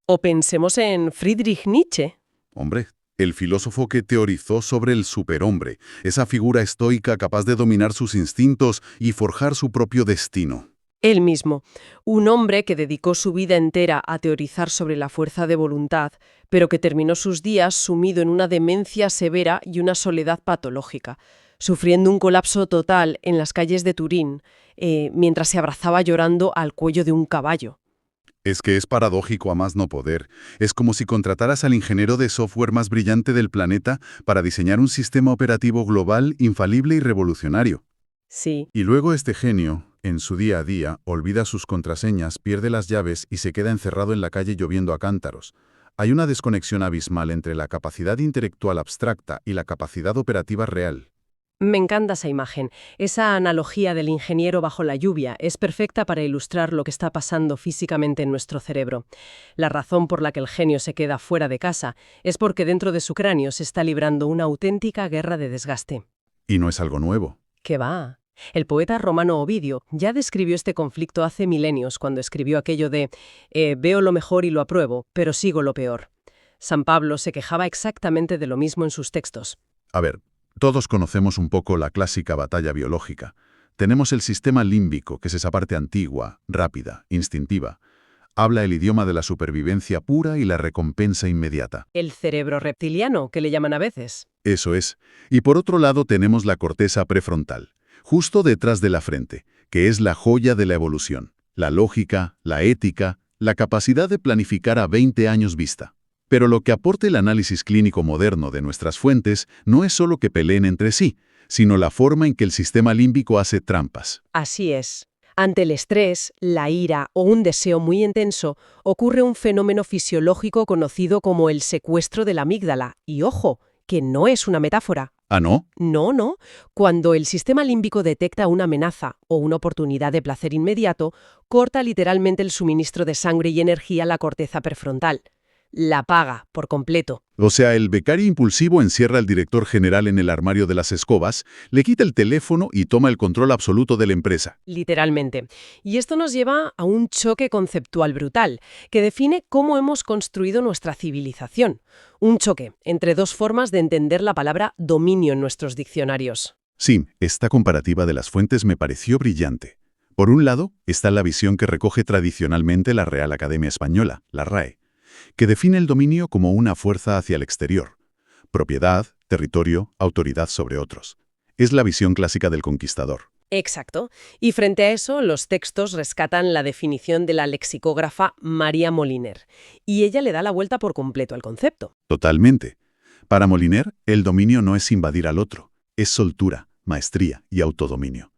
o pensemos en Friedrich Nietzsche. Hombre, el filósofo que teorizó sobre el superhombre, esa figura estoica capaz de dominar sus instintos y forjar su propio destino. Él mismo, un hombre que dedicó su vida entera a teorizar sobre la fuerza de voluntad, pero que terminó sus días sumido en una demencia severa y una soledad patológica, sufriendo un colapso total en las calles de Turín, mientras se abrazaba llorando al cuello de un caballo. Es que es paradójico a más no poder. Es como si contrataras al ingeniero de software más brillante del planeta para diseñar un sistema operativo global, infalible y revolucionario. Sí, Y luego este genio, en su día a día, olvida sus contraseñas, pierde las llaves y se queda encerrado en la calle lloviendo a cántaros. Hay una desconexión abismal entre la capacidad intelectual abstracta y la capacidad operativa real. me encanta esa imagen. Esa analogía del ingeniero bajo la lluvia es perfecta para ilustrar lo que está pasando físicamente en nuestro cerebro. La razón por la que el genio se queda fuera de casa es porque dentro de su cráneo se está librando una auténtica guerra de desgaste. Y no es algo nuevo. ¿Qué va? El poeta romano Ovidio ya describió este conflicto hace milenios cuando escribió aquello de «veo lo mejor y lo apruebo, pero sigo lo peor». San Pablo se quejaba exactamente de lo mismo en sus textos. A ver, Todos conocemos un poco la clásica batalla biológica. Tenemos el sistema límbico, que es esa parte antigua, rápida, instintiva. Habla el idioma de la supervivencia pura y la recompensa inmediata. El cerebro reptiliano, que le llaman a veces. Eso es. Y por otro lado tenemos la corteza prefrontal, justo detrás de la frente, que es la joya de la evolución. La lógica, la ética, la capacidad de planificar a 20 años vista. Pero lo que aporta el análisis clínico moderno de nuestras fuentes no es solo que peleen entre sí, sino la forma en que el sistema límbico hace trampas. Así es. Ante el estrés, la ira o un deseo muy intenso, ocurre un fenómeno fisiológico conocido como el secuestro de la amígdala. Y ojo, que no es una metáfora. ¿Ah, no? No, no. Cuando el sistema límbico detecta una amenaza o una oportunidad de placer inmediato, corta literalmente el suministro de sangre y energía a la corteza prefrontal. La apaga por completo. O sea, el becario impulsivo encierra al director general en el armario de las escobas, le quita el teléfono y toma el control absoluto de la empresa. Literalmente. Y esto nos lleva a un choque conceptual brutal, que define cómo hemos construido nuestra civilización. Un choque entre dos formas de entender la palabra dominio en nuestros diccionarios. Sí, esta comparativa de las fuentes me pareció brillante. Por un lado, está la visión que recoge tradicionalmente la Real Academia Española, la RAE, que define el dominio como una fuerza hacia el exterior. Propiedad, territorio, autoridad sobre otros. Es la visión clásica del conquistador. Exacto. Y frente a eso, los textos rescatan la definición de la lexicógrafa María Moliner. Y ella le da la vuelta por completo al concepto. Totalmente. Para Moliner, el dominio no es invadir al otro, es soltura, maestría y autodominio.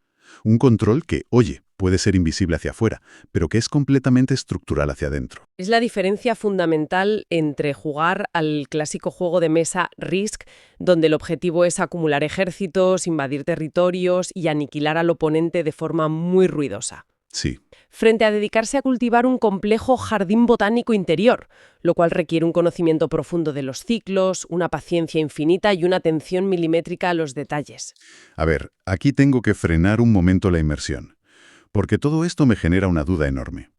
Un control que, oye, puede ser invisible hacia afuera, pero que es completamente estructural hacia adentro. Es la diferencia fundamental entre jugar al clásico juego de mesa Risk, donde el objetivo es acumular ejércitos, invadir territorios y aniquilar al oponente de forma muy ruidosa, Sí, frente a dedicarse a cultivar un complejo jardín botánico interior, lo cual requiere un conocimiento profundo de los ciclos, una paciencia infinita y una atención milimétrica a los detalles. a ver, aquí tengo que frenar un momento la inmersión, porque todo esto me genera una duda enorme.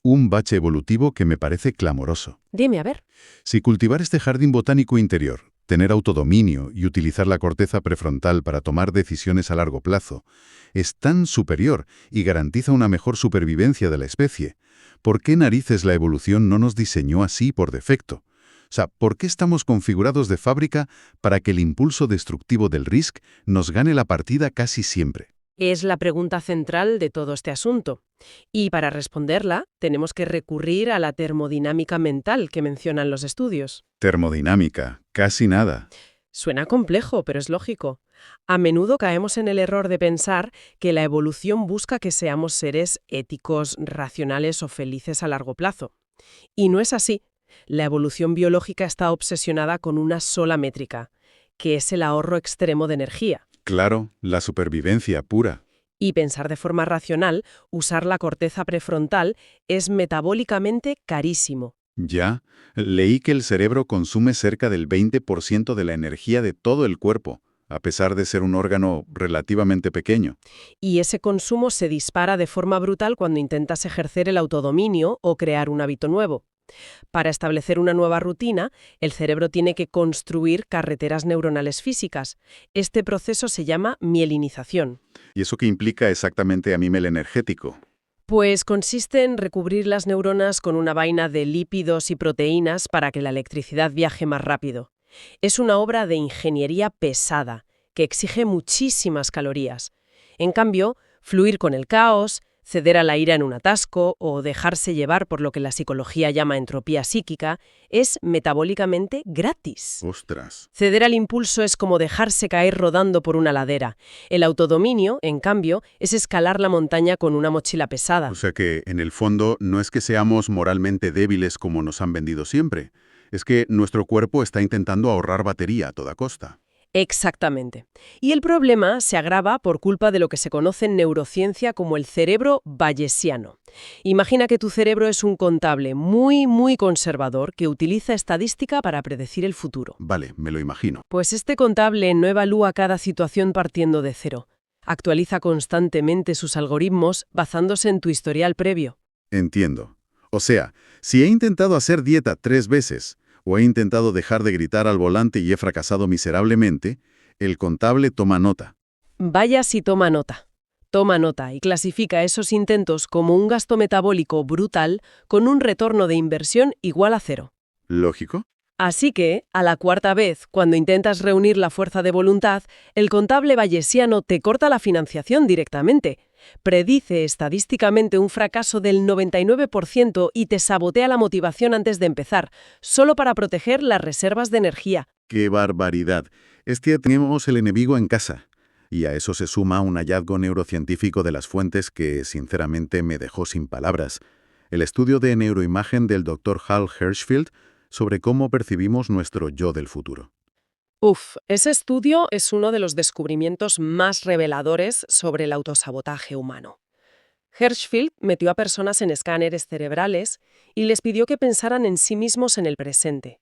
Un bache evolutivo que me parece clamoroso. Dime, a ver. Si cultivar este jardín botánico interior, tener autodominio y utilizar la corteza prefrontal para tomar decisiones a largo plazo, es tan superior y garantiza una mejor supervivencia de la especie, ¿por qué narices la evolución no nos diseñó así por defecto? O sea, ¿por qué estamos configurados de fábrica para que el impulso destructivo del Risk nos gane la partida casi siempre? Es la pregunta central de todo este asunto. Y para responderla, tenemos que recurrir a la termodinámica mental que mencionan los estudios. Termodinámica, casi nada. Suena complejo, pero es lógico. A menudo caemos en el error de pensar que la evolución busca que seamos seres éticos, racionales o felices a largo plazo. Y no es así. La evolución biológica está obsesionada con una sola métrica, que es el ahorro extremo de energía. Claro, la supervivencia pura. Y pensar de forma racional, usar la corteza prefrontal, es metabólicamente carísimo. Ya, leí que el cerebro consume cerca del 20% de la energía de todo el cuerpo, a pesar de ser un órgano relativamente pequeño. Y ese consumo se dispara de forma brutal cuando intentas ejercer el autodominio o crear un hábito nuevo. Para establecer una nueva rutina, el cerebro tiene que construir carreteras neuronales físicas. Este proceso se llama mielinización. ¿Y eso qué implica exactamente a nivel energético? Pues consiste en recubrir las neuronas con una vaina de lípidos y proteínas para que la electricidad viaje más rápido. Es una obra de ingeniería pesada, que exige muchísimas calorías. En cambio, fluir con el caos, ceder a la ira en un atasco o dejarse llevar por lo que la psicología llama entropía psíquica es metabólicamente gratis. ¡Ostras! Ceder al impulso es como dejarse caer rodando por una ladera. El autodominio, en cambio, es escalar la montaña con una mochila pesada. O sea que, en el fondo, no es que seamos moralmente débiles como nos han vendido siempre. Es que nuestro cuerpo está intentando ahorrar batería a toda costa. Exactamente. Y el problema se agrava por culpa de lo que se conoce en neurociencia como el cerebro bayesiano. Imagina que tu cerebro es un contable muy conservador que utiliza estadística para predecir el futuro. Vale, me lo imagino. Pues este contable no evalúa cada situación partiendo de cero. Actualiza constantemente sus algoritmos basándose en tu historial previo. Entiendo. O sea, si he intentado hacer dieta 3 veces, o he intentado dejar de gritar al volante y he fracasado miserablemente, El contable toma nota. Vaya si toma nota. Toma nota y clasifica esos intentos como un gasto metabólico brutal con un retorno de inversión igual a 0. ¿Lógico? Así que, a la cuarta vez, cuando intentas reunir la fuerza de voluntad, el contable bayesiano te corta la financiación directamente, predice estadísticamente un fracaso del 99% y te sabotea la motivación antes de empezar, solo para proteger las reservas de energía. ¡Qué barbaridad! Es que tenemos el enemigo en casa. Y a eso se suma un hallazgo neurocientífico de las fuentes que, sinceramente, me dejó sin palabras. El estudio de neuroimagen del Dr. Hal Hershfield sobre cómo percibimos nuestro yo del futuro. Ese estudio es uno de los descubrimientos más reveladores sobre el autosabotaje humano. Hershfield metió a personas en escáneres cerebrales y les pidió que pensaran en sí mismos en el presente.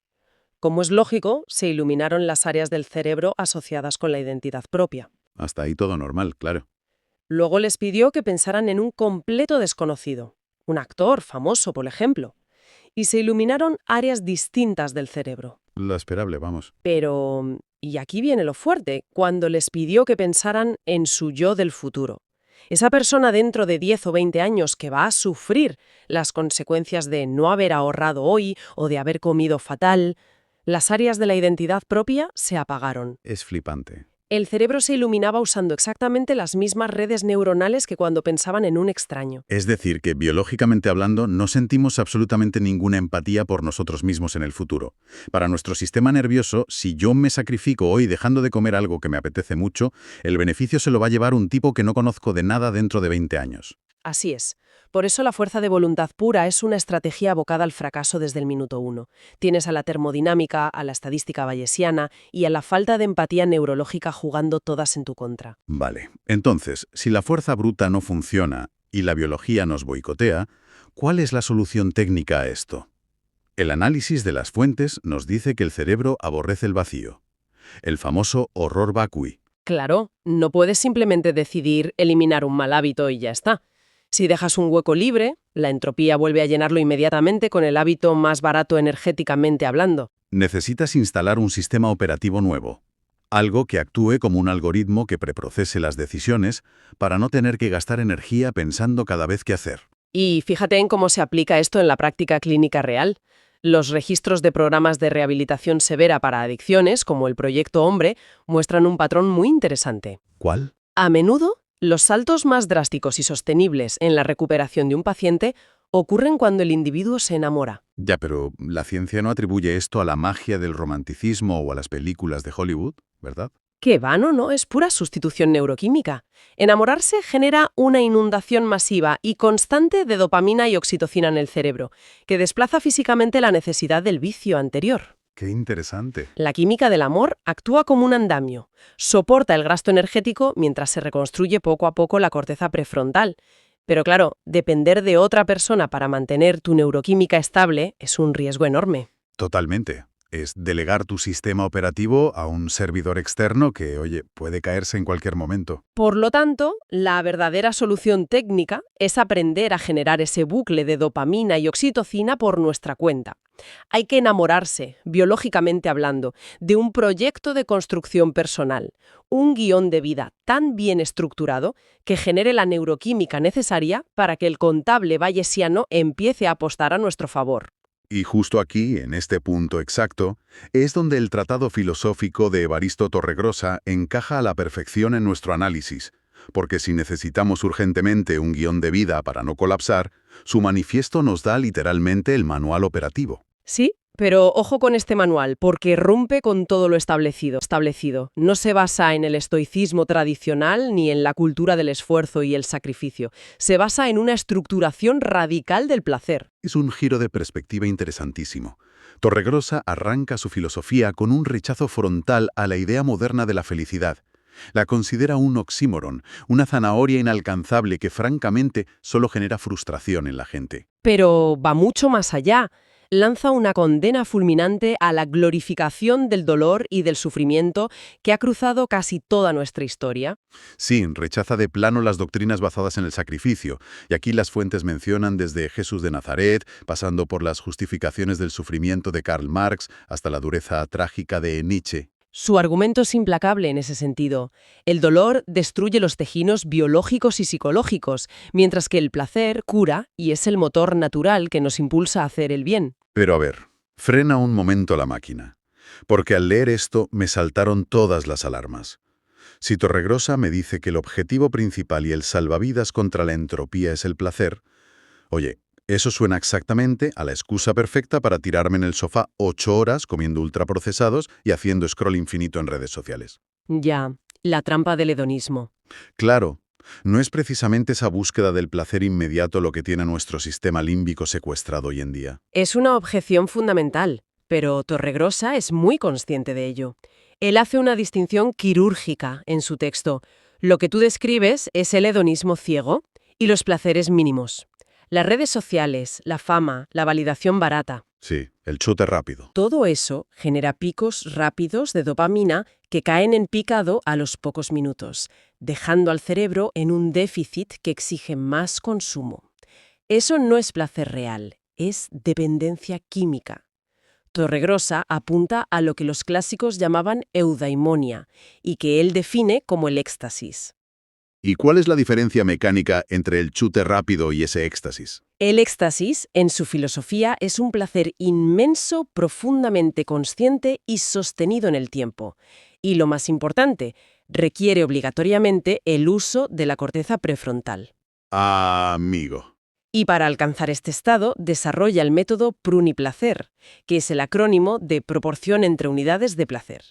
Como es lógico, se iluminaron las áreas del cerebro asociadas con la identidad propia. Hasta ahí todo normal, claro. Luego les pidió que pensaran en un completo desconocido, un actor famoso, por ejemplo, y se iluminaron áreas distintas del cerebro. Lo esperable, vamos. Pero, y aquí viene lo fuerte, cuando les pidió que pensaran en su yo del futuro. Esa persona dentro de 10 o 20 años que va a sufrir las consecuencias de no haber ahorrado hoy o de haber comido fatal, las áreas de la identidad propia se apagaron. Es flipante. El cerebro se iluminaba usando exactamente las mismas redes neuronales que cuando pensaban en un extraño. Es decir, que biológicamente hablando no sentimos absolutamente ninguna empatía por nosotros mismos en el futuro. Para nuestro sistema nervioso, si yo me sacrifico hoy dejando de comer algo que me apetece mucho, el beneficio se lo va a llevar un tipo que no conozco de nada dentro de 20 años. Así es. Por eso la fuerza de voluntad pura es una estrategia abocada al fracaso desde el minuto 1. Tienes a la termodinámica, a la estadística bayesiana y a la falta de empatía neurológica jugando todas en tu contra. Vale, entonces, si la fuerza bruta no funciona y la biología nos boicotea, ¿cuál es la solución técnica a esto? El análisis de las fuentes nos dice que el cerebro aborrece el vacío. El famoso horror vacui. Claro, no puedes simplemente decidir eliminar un mal hábito y ya está. Si dejas un hueco libre, la entropía vuelve a llenarlo inmediatamente con el hábito más barato energéticamente hablando. Necesitas instalar un sistema operativo nuevo. Algo que actúe como un algoritmo que preprocese las decisiones para no tener que gastar energía pensando cada vez qué hacer. Y fíjate en cómo se aplica esto en la práctica clínica real. Los registros de programas de rehabilitación severa para adicciones, como el Proyecto Hombre, muestran un patrón muy interesante. ¿Cuál? A menudo, los saltos más drásticos y sostenibles en la recuperación de un paciente ocurren cuando el individuo se enamora. Ya, pero la ciencia no atribuye esto a la magia del romanticismo o a las películas de Hollywood, ¿verdad? Qué vano, ¿no? Es pura sustitución neuroquímica. Enamorarse genera una inundación masiva y constante de dopamina y oxitocina en el cerebro, que desplaza físicamente la necesidad del vicio anterior. ¡Qué interesante! La química del amor actúa como un andamio, soporta el gasto energético mientras se reconstruye poco a poco la corteza prefrontal. Pero claro, depender de otra persona para mantener tu neuroquímica estable es un riesgo enorme. Totalmente. Es delegar tu sistema operativo a un servidor externo que, oye, puede caerse en cualquier momento. Por lo tanto, la verdadera solución técnica es aprender a generar ese bucle de dopamina y oxitocina por nuestra cuenta. Hay que enamorarse, biológicamente hablando, de un proyecto de construcción personal, un guión de vida tan bien estructurado que genere la neuroquímica necesaria para que el contable bayesiano empiece a apostar a nuestro favor. Y justo aquí, en este punto exacto, es donde el tratado filosófico de Evaristo Torregrosa encaja a la perfección en nuestro análisis, porque si necesitamos urgentemente un guión de vida para no colapsar, su manifiesto nos da literalmente el manual operativo. Sí, pero ojo con este manual, porque rompe con todo lo establecido. No se basa en el estoicismo tradicional ni en la cultura del esfuerzo y el sacrificio. Se basa en una estructuración radical del placer. Es un giro de perspectiva interesantísimo. Torregrosa arranca su filosofía con un rechazo frontal a la idea moderna de la felicidad. La considera un oxímoron, una zanahoria inalcanzable que francamente solo genera frustración en la gente. Pero va mucho más allá. Lanza una condena fulminante a la glorificación del dolor y del sufrimiento que ha cruzado casi toda nuestra historia. Sí, rechaza de plano las doctrinas basadas en el sacrificio, y aquí las fuentes mencionan desde Jesús de Nazaret, pasando por las justificaciones del sufrimiento de Karl Marx, hasta la dureza trágica de Nietzsche. Su argumento es implacable en ese sentido. El dolor destruye los tejidos biológicos y psicológicos, mientras que el placer cura y es el motor natural que nos impulsa a hacer el bien. Pero a ver, frena un momento la máquina, porque al leer esto me saltaron todas las alarmas. Si Torregrossa me dice que el objetivo principal y el salvavidas contra la entropía es el placer, oye, eso suena exactamente a la excusa perfecta para tirarme en el sofá 8 horas comiendo ultraprocesados y haciendo scroll infinito en redes sociales. Ya, la trampa del hedonismo. Claro, no es precisamente esa búsqueda del placer inmediato lo que tiene nuestro sistema límbico secuestrado hoy en día. Es una objeción fundamental, pero Torregrossa es muy consciente de ello. Él hace una distinción quirúrgica en su texto. Lo que tú describes es el hedonismo ciego y los placeres mínimos. Las redes sociales, la fama, la validación barata. Sí, el chute rápido. Todo eso genera picos rápidos de dopamina que caen en picado a los pocos minutos, dejando al cerebro en un déficit que exige más consumo. Eso no es placer real, es dependencia química. Torregrossa apunta a lo que los clásicos llamaban eudaimonia y que él define como el éxtasis. ¿Y cuál es la diferencia mecánica entre el chute rápido y ese éxtasis? El éxtasis, en su filosofía, es un placer inmenso, profundamente consciente y sostenido en el tiempo. Y lo más importante, requiere obligatoriamente el uso de la corteza prefrontal. Amigo. Y para alcanzar este estado, desarrolla el método Pruniplacer, que es el acrónimo de proporción entre unidades de placer.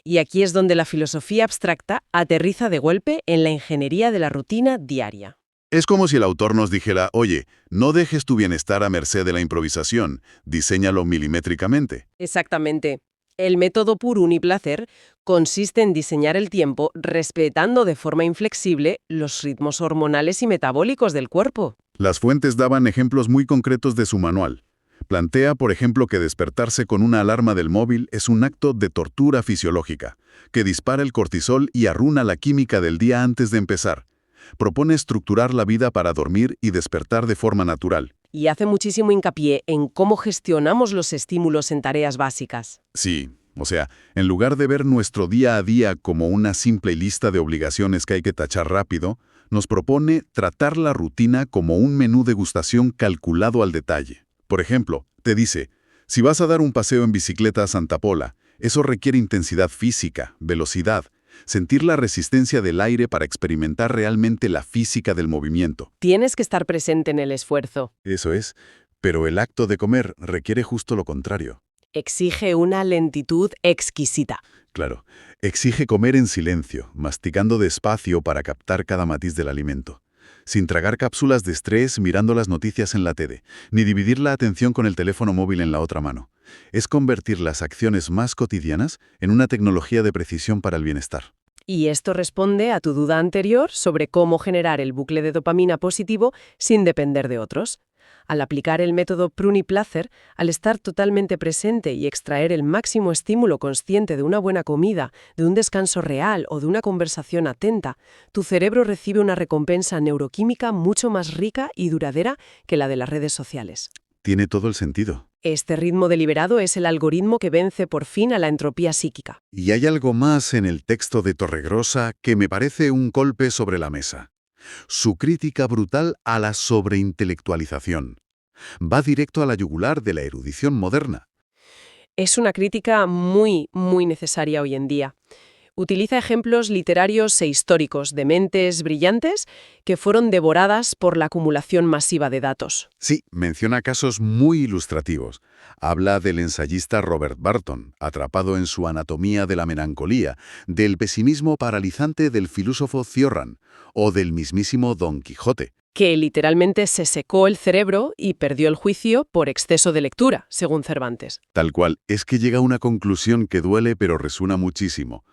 Y aquí es donde la filosofía abstracta aterriza de golpe en la ingeniería de la rutina diaria. Es como si el autor nos dijera, oye, no dejes tu bienestar a merced de la improvisación, diséñalo milimétricamente. Exactamente. El método Pruniplacer consiste en diseñar el tiempo respetando de forma inflexible los ritmos hormonales y metabólicos del cuerpo. Las fuentes daban ejemplos muy concretos de su manual. Plantea, por ejemplo, que despertarse con una alarma del móvil es un acto de tortura fisiológica, que dispara el cortisol y arruina la química del día antes de empezar. Propone estructurar la vida para dormir y despertar de forma natural. Y hace muchísimo hincapié en cómo gestionamos los estímulos en tareas básicas. Sí, o sea, en lugar de ver nuestro día a día como una simple lista de obligaciones que hay que tachar rápido, nos propone tratar la rutina como un menú degustación calculado al detalle. Por ejemplo, te dice, si vas a dar un paseo en bicicleta a Santa Pola, eso requiere intensidad física, velocidad, sentir la resistencia del aire para experimentar realmente la física del movimiento. Tienes que estar presente en el esfuerzo. Eso es, pero el acto de comer requiere justo lo contrario. Exige una lentitud exquisita. Claro, exige comer en silencio, masticando despacio para captar cada matiz del alimento, sin tragar cápsulas de estrés mirando las noticias en la tele, ni dividir la atención con el teléfono móvil en la otra mano. Es convertir las acciones más cotidianas en una tecnología de precisión para el bienestar. Y esto responde a tu duda anterior sobre cómo generar el bucle de dopamina positivo sin depender de otros. Al aplicar el método Pruniplacer, al estar totalmente presente y extraer el máximo estímulo consciente de una buena comida, de un descanso real o de una conversación atenta, tu cerebro recibe una recompensa neuroquímica mucho más rica y duradera que la de las redes sociales. Tiene todo el sentido. Este ritmo deliberado es el algoritmo que vence por fin a la entropía psíquica. Y hay algo más en el texto de Torregrossa que me parece un golpe sobre la mesa. Su crítica brutal a la sobreintelectualización. Va directo a la yugular de la erudición moderna. Es una crítica muy, muy necesaria hoy en día. Utiliza ejemplos literarios e históricos de mentes brillantes que fueron devoradas por la acumulación masiva de datos. Sí, menciona casos muy ilustrativos. Habla del ensayista Robert Burton, atrapado en su anatomía de la melancolía, del pesimismo paralizante del filósofo Cioran, o del mismísimo Don Quijote. Que literalmente se secó el cerebro y perdió el juicio por exceso de lectura, según Cervantes. Tal cual, es que llega a una conclusión que duele pero resuena muchísimo.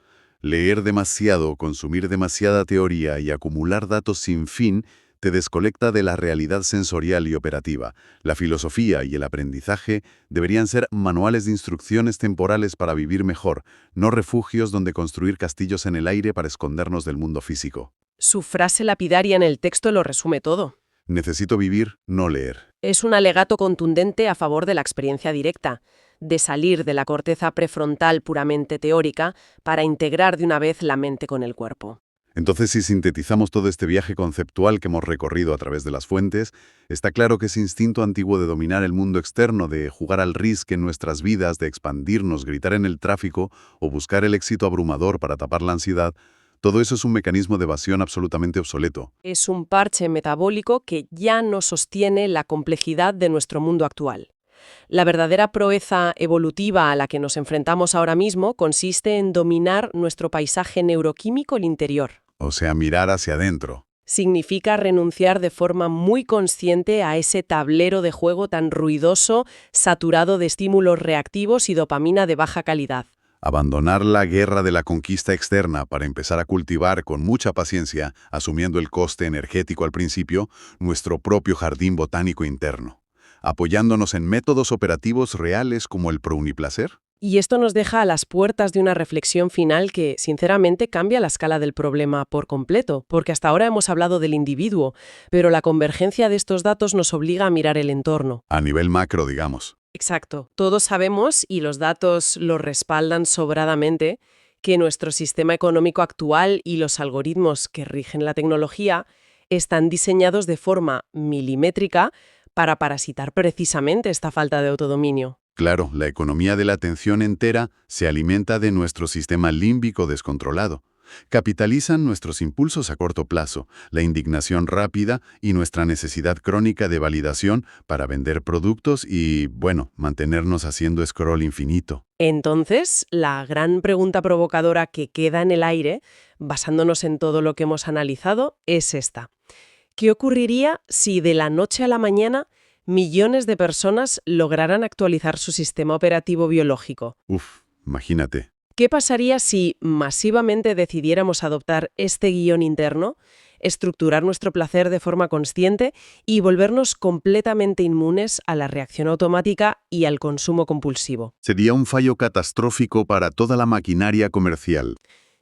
Leer demasiado, consumir demasiada teoría y acumular datos sin fin te desconecta de la realidad sensorial y operativa. La filosofía y el aprendizaje deberían ser manuales de instrucciones temporales para vivir mejor, no refugios donde construir castillos en el aire para escondernos del mundo físico. Su frase lapidaria en el texto lo resume todo. Necesito vivir, no leer. Es un alegato contundente a favor de la experiencia directa. de salir de la corteza prefrontal puramente teórica para integrar de una vez la mente con el cuerpo. Entonces, si sintetizamos todo este viaje conceptual que hemos recorrido a través de las fuentes, está claro que ese instinto antiguo de dominar el mundo externo, de jugar al Risk en nuestras vidas, de expandirnos, gritar en el tráfico o buscar el éxito abrumador para tapar la ansiedad, todo eso es un mecanismo de evasión absolutamente obsoleto. Es un parche metabólico que ya no sostiene la complejidad de nuestro mundo actual. La verdadera proeza evolutiva a la que nos enfrentamos ahora mismo consiste en dominar nuestro paisaje neuroquímico al interior. O sea, mirar hacia adentro. Significa renunciar de forma muy consciente a ese tablero de juego tan ruidoso, saturado de estímulos reactivos y dopamina de baja calidad. Abandonar la guerra de la conquista externa para empezar a cultivar con mucha paciencia, asumiendo el coste energético al principio, nuestro propio jardín botánico interno, apoyándonos en métodos operativos reales como el prouniplacer. Y esto nos deja a las puertas de una reflexión final que, sinceramente, cambia la escala del problema por completo, porque hasta ahora hemos hablado del individuo, pero la convergencia de estos datos nos obliga a mirar el entorno. A nivel macro, digamos. Exacto. Todos sabemos, y los datos lo respaldan sobradamente, que nuestro sistema económico actual y los algoritmos que rigen la tecnología están diseñados de forma milimétrica para parasitar precisamente esta falta de autodominio. Claro, la economía de la atención entera se alimenta de nuestro sistema límbico descontrolado. Capitalizan nuestros impulsos a corto plazo, la indignación rápida y nuestra necesidad crónica de validación para vender productos y, bueno, mantenernos haciendo scroll infinito. Entonces, la gran pregunta provocadora que queda en el aire, basándonos en todo lo que hemos analizado, es esta. ¿Qué ocurriría si de la noche a la mañana millones de personas lograran actualizar su sistema operativo biológico? Imagínate. ¿Qué pasaría si masivamente decidiéramos adoptar este guión interno, estructurar nuestro placer de forma consciente y volvernos completamente inmunes a la reacción automática y al consumo compulsivo? Sería un fallo catastrófico para toda la maquinaria comercial.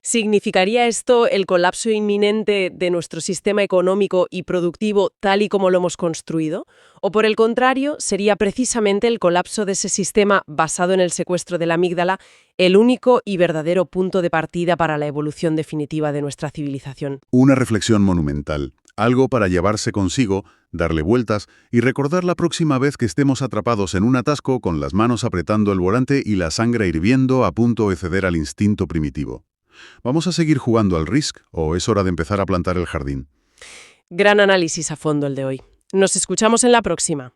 ¿Significaría esto el colapso inminente de nuestro sistema económico y productivo tal y como lo hemos construido? ¿O por el contrario, sería precisamente el colapso de ese sistema basado en el secuestro de la amígdala el único y verdadero punto de partida para la evolución definitiva de nuestra civilización? Una reflexión monumental, algo para llevarse consigo, darle vueltas y recordar la próxima vez que estemos atrapados en un atasco con las manos apretando el volante y la sangre hirviendo a punto de ceder al instinto primitivo. ¿Vamos a seguir jugando al Risk o es hora de empezar a plantar el jardín? Gran análisis a fondo el de hoy. Nos escuchamos en la próxima.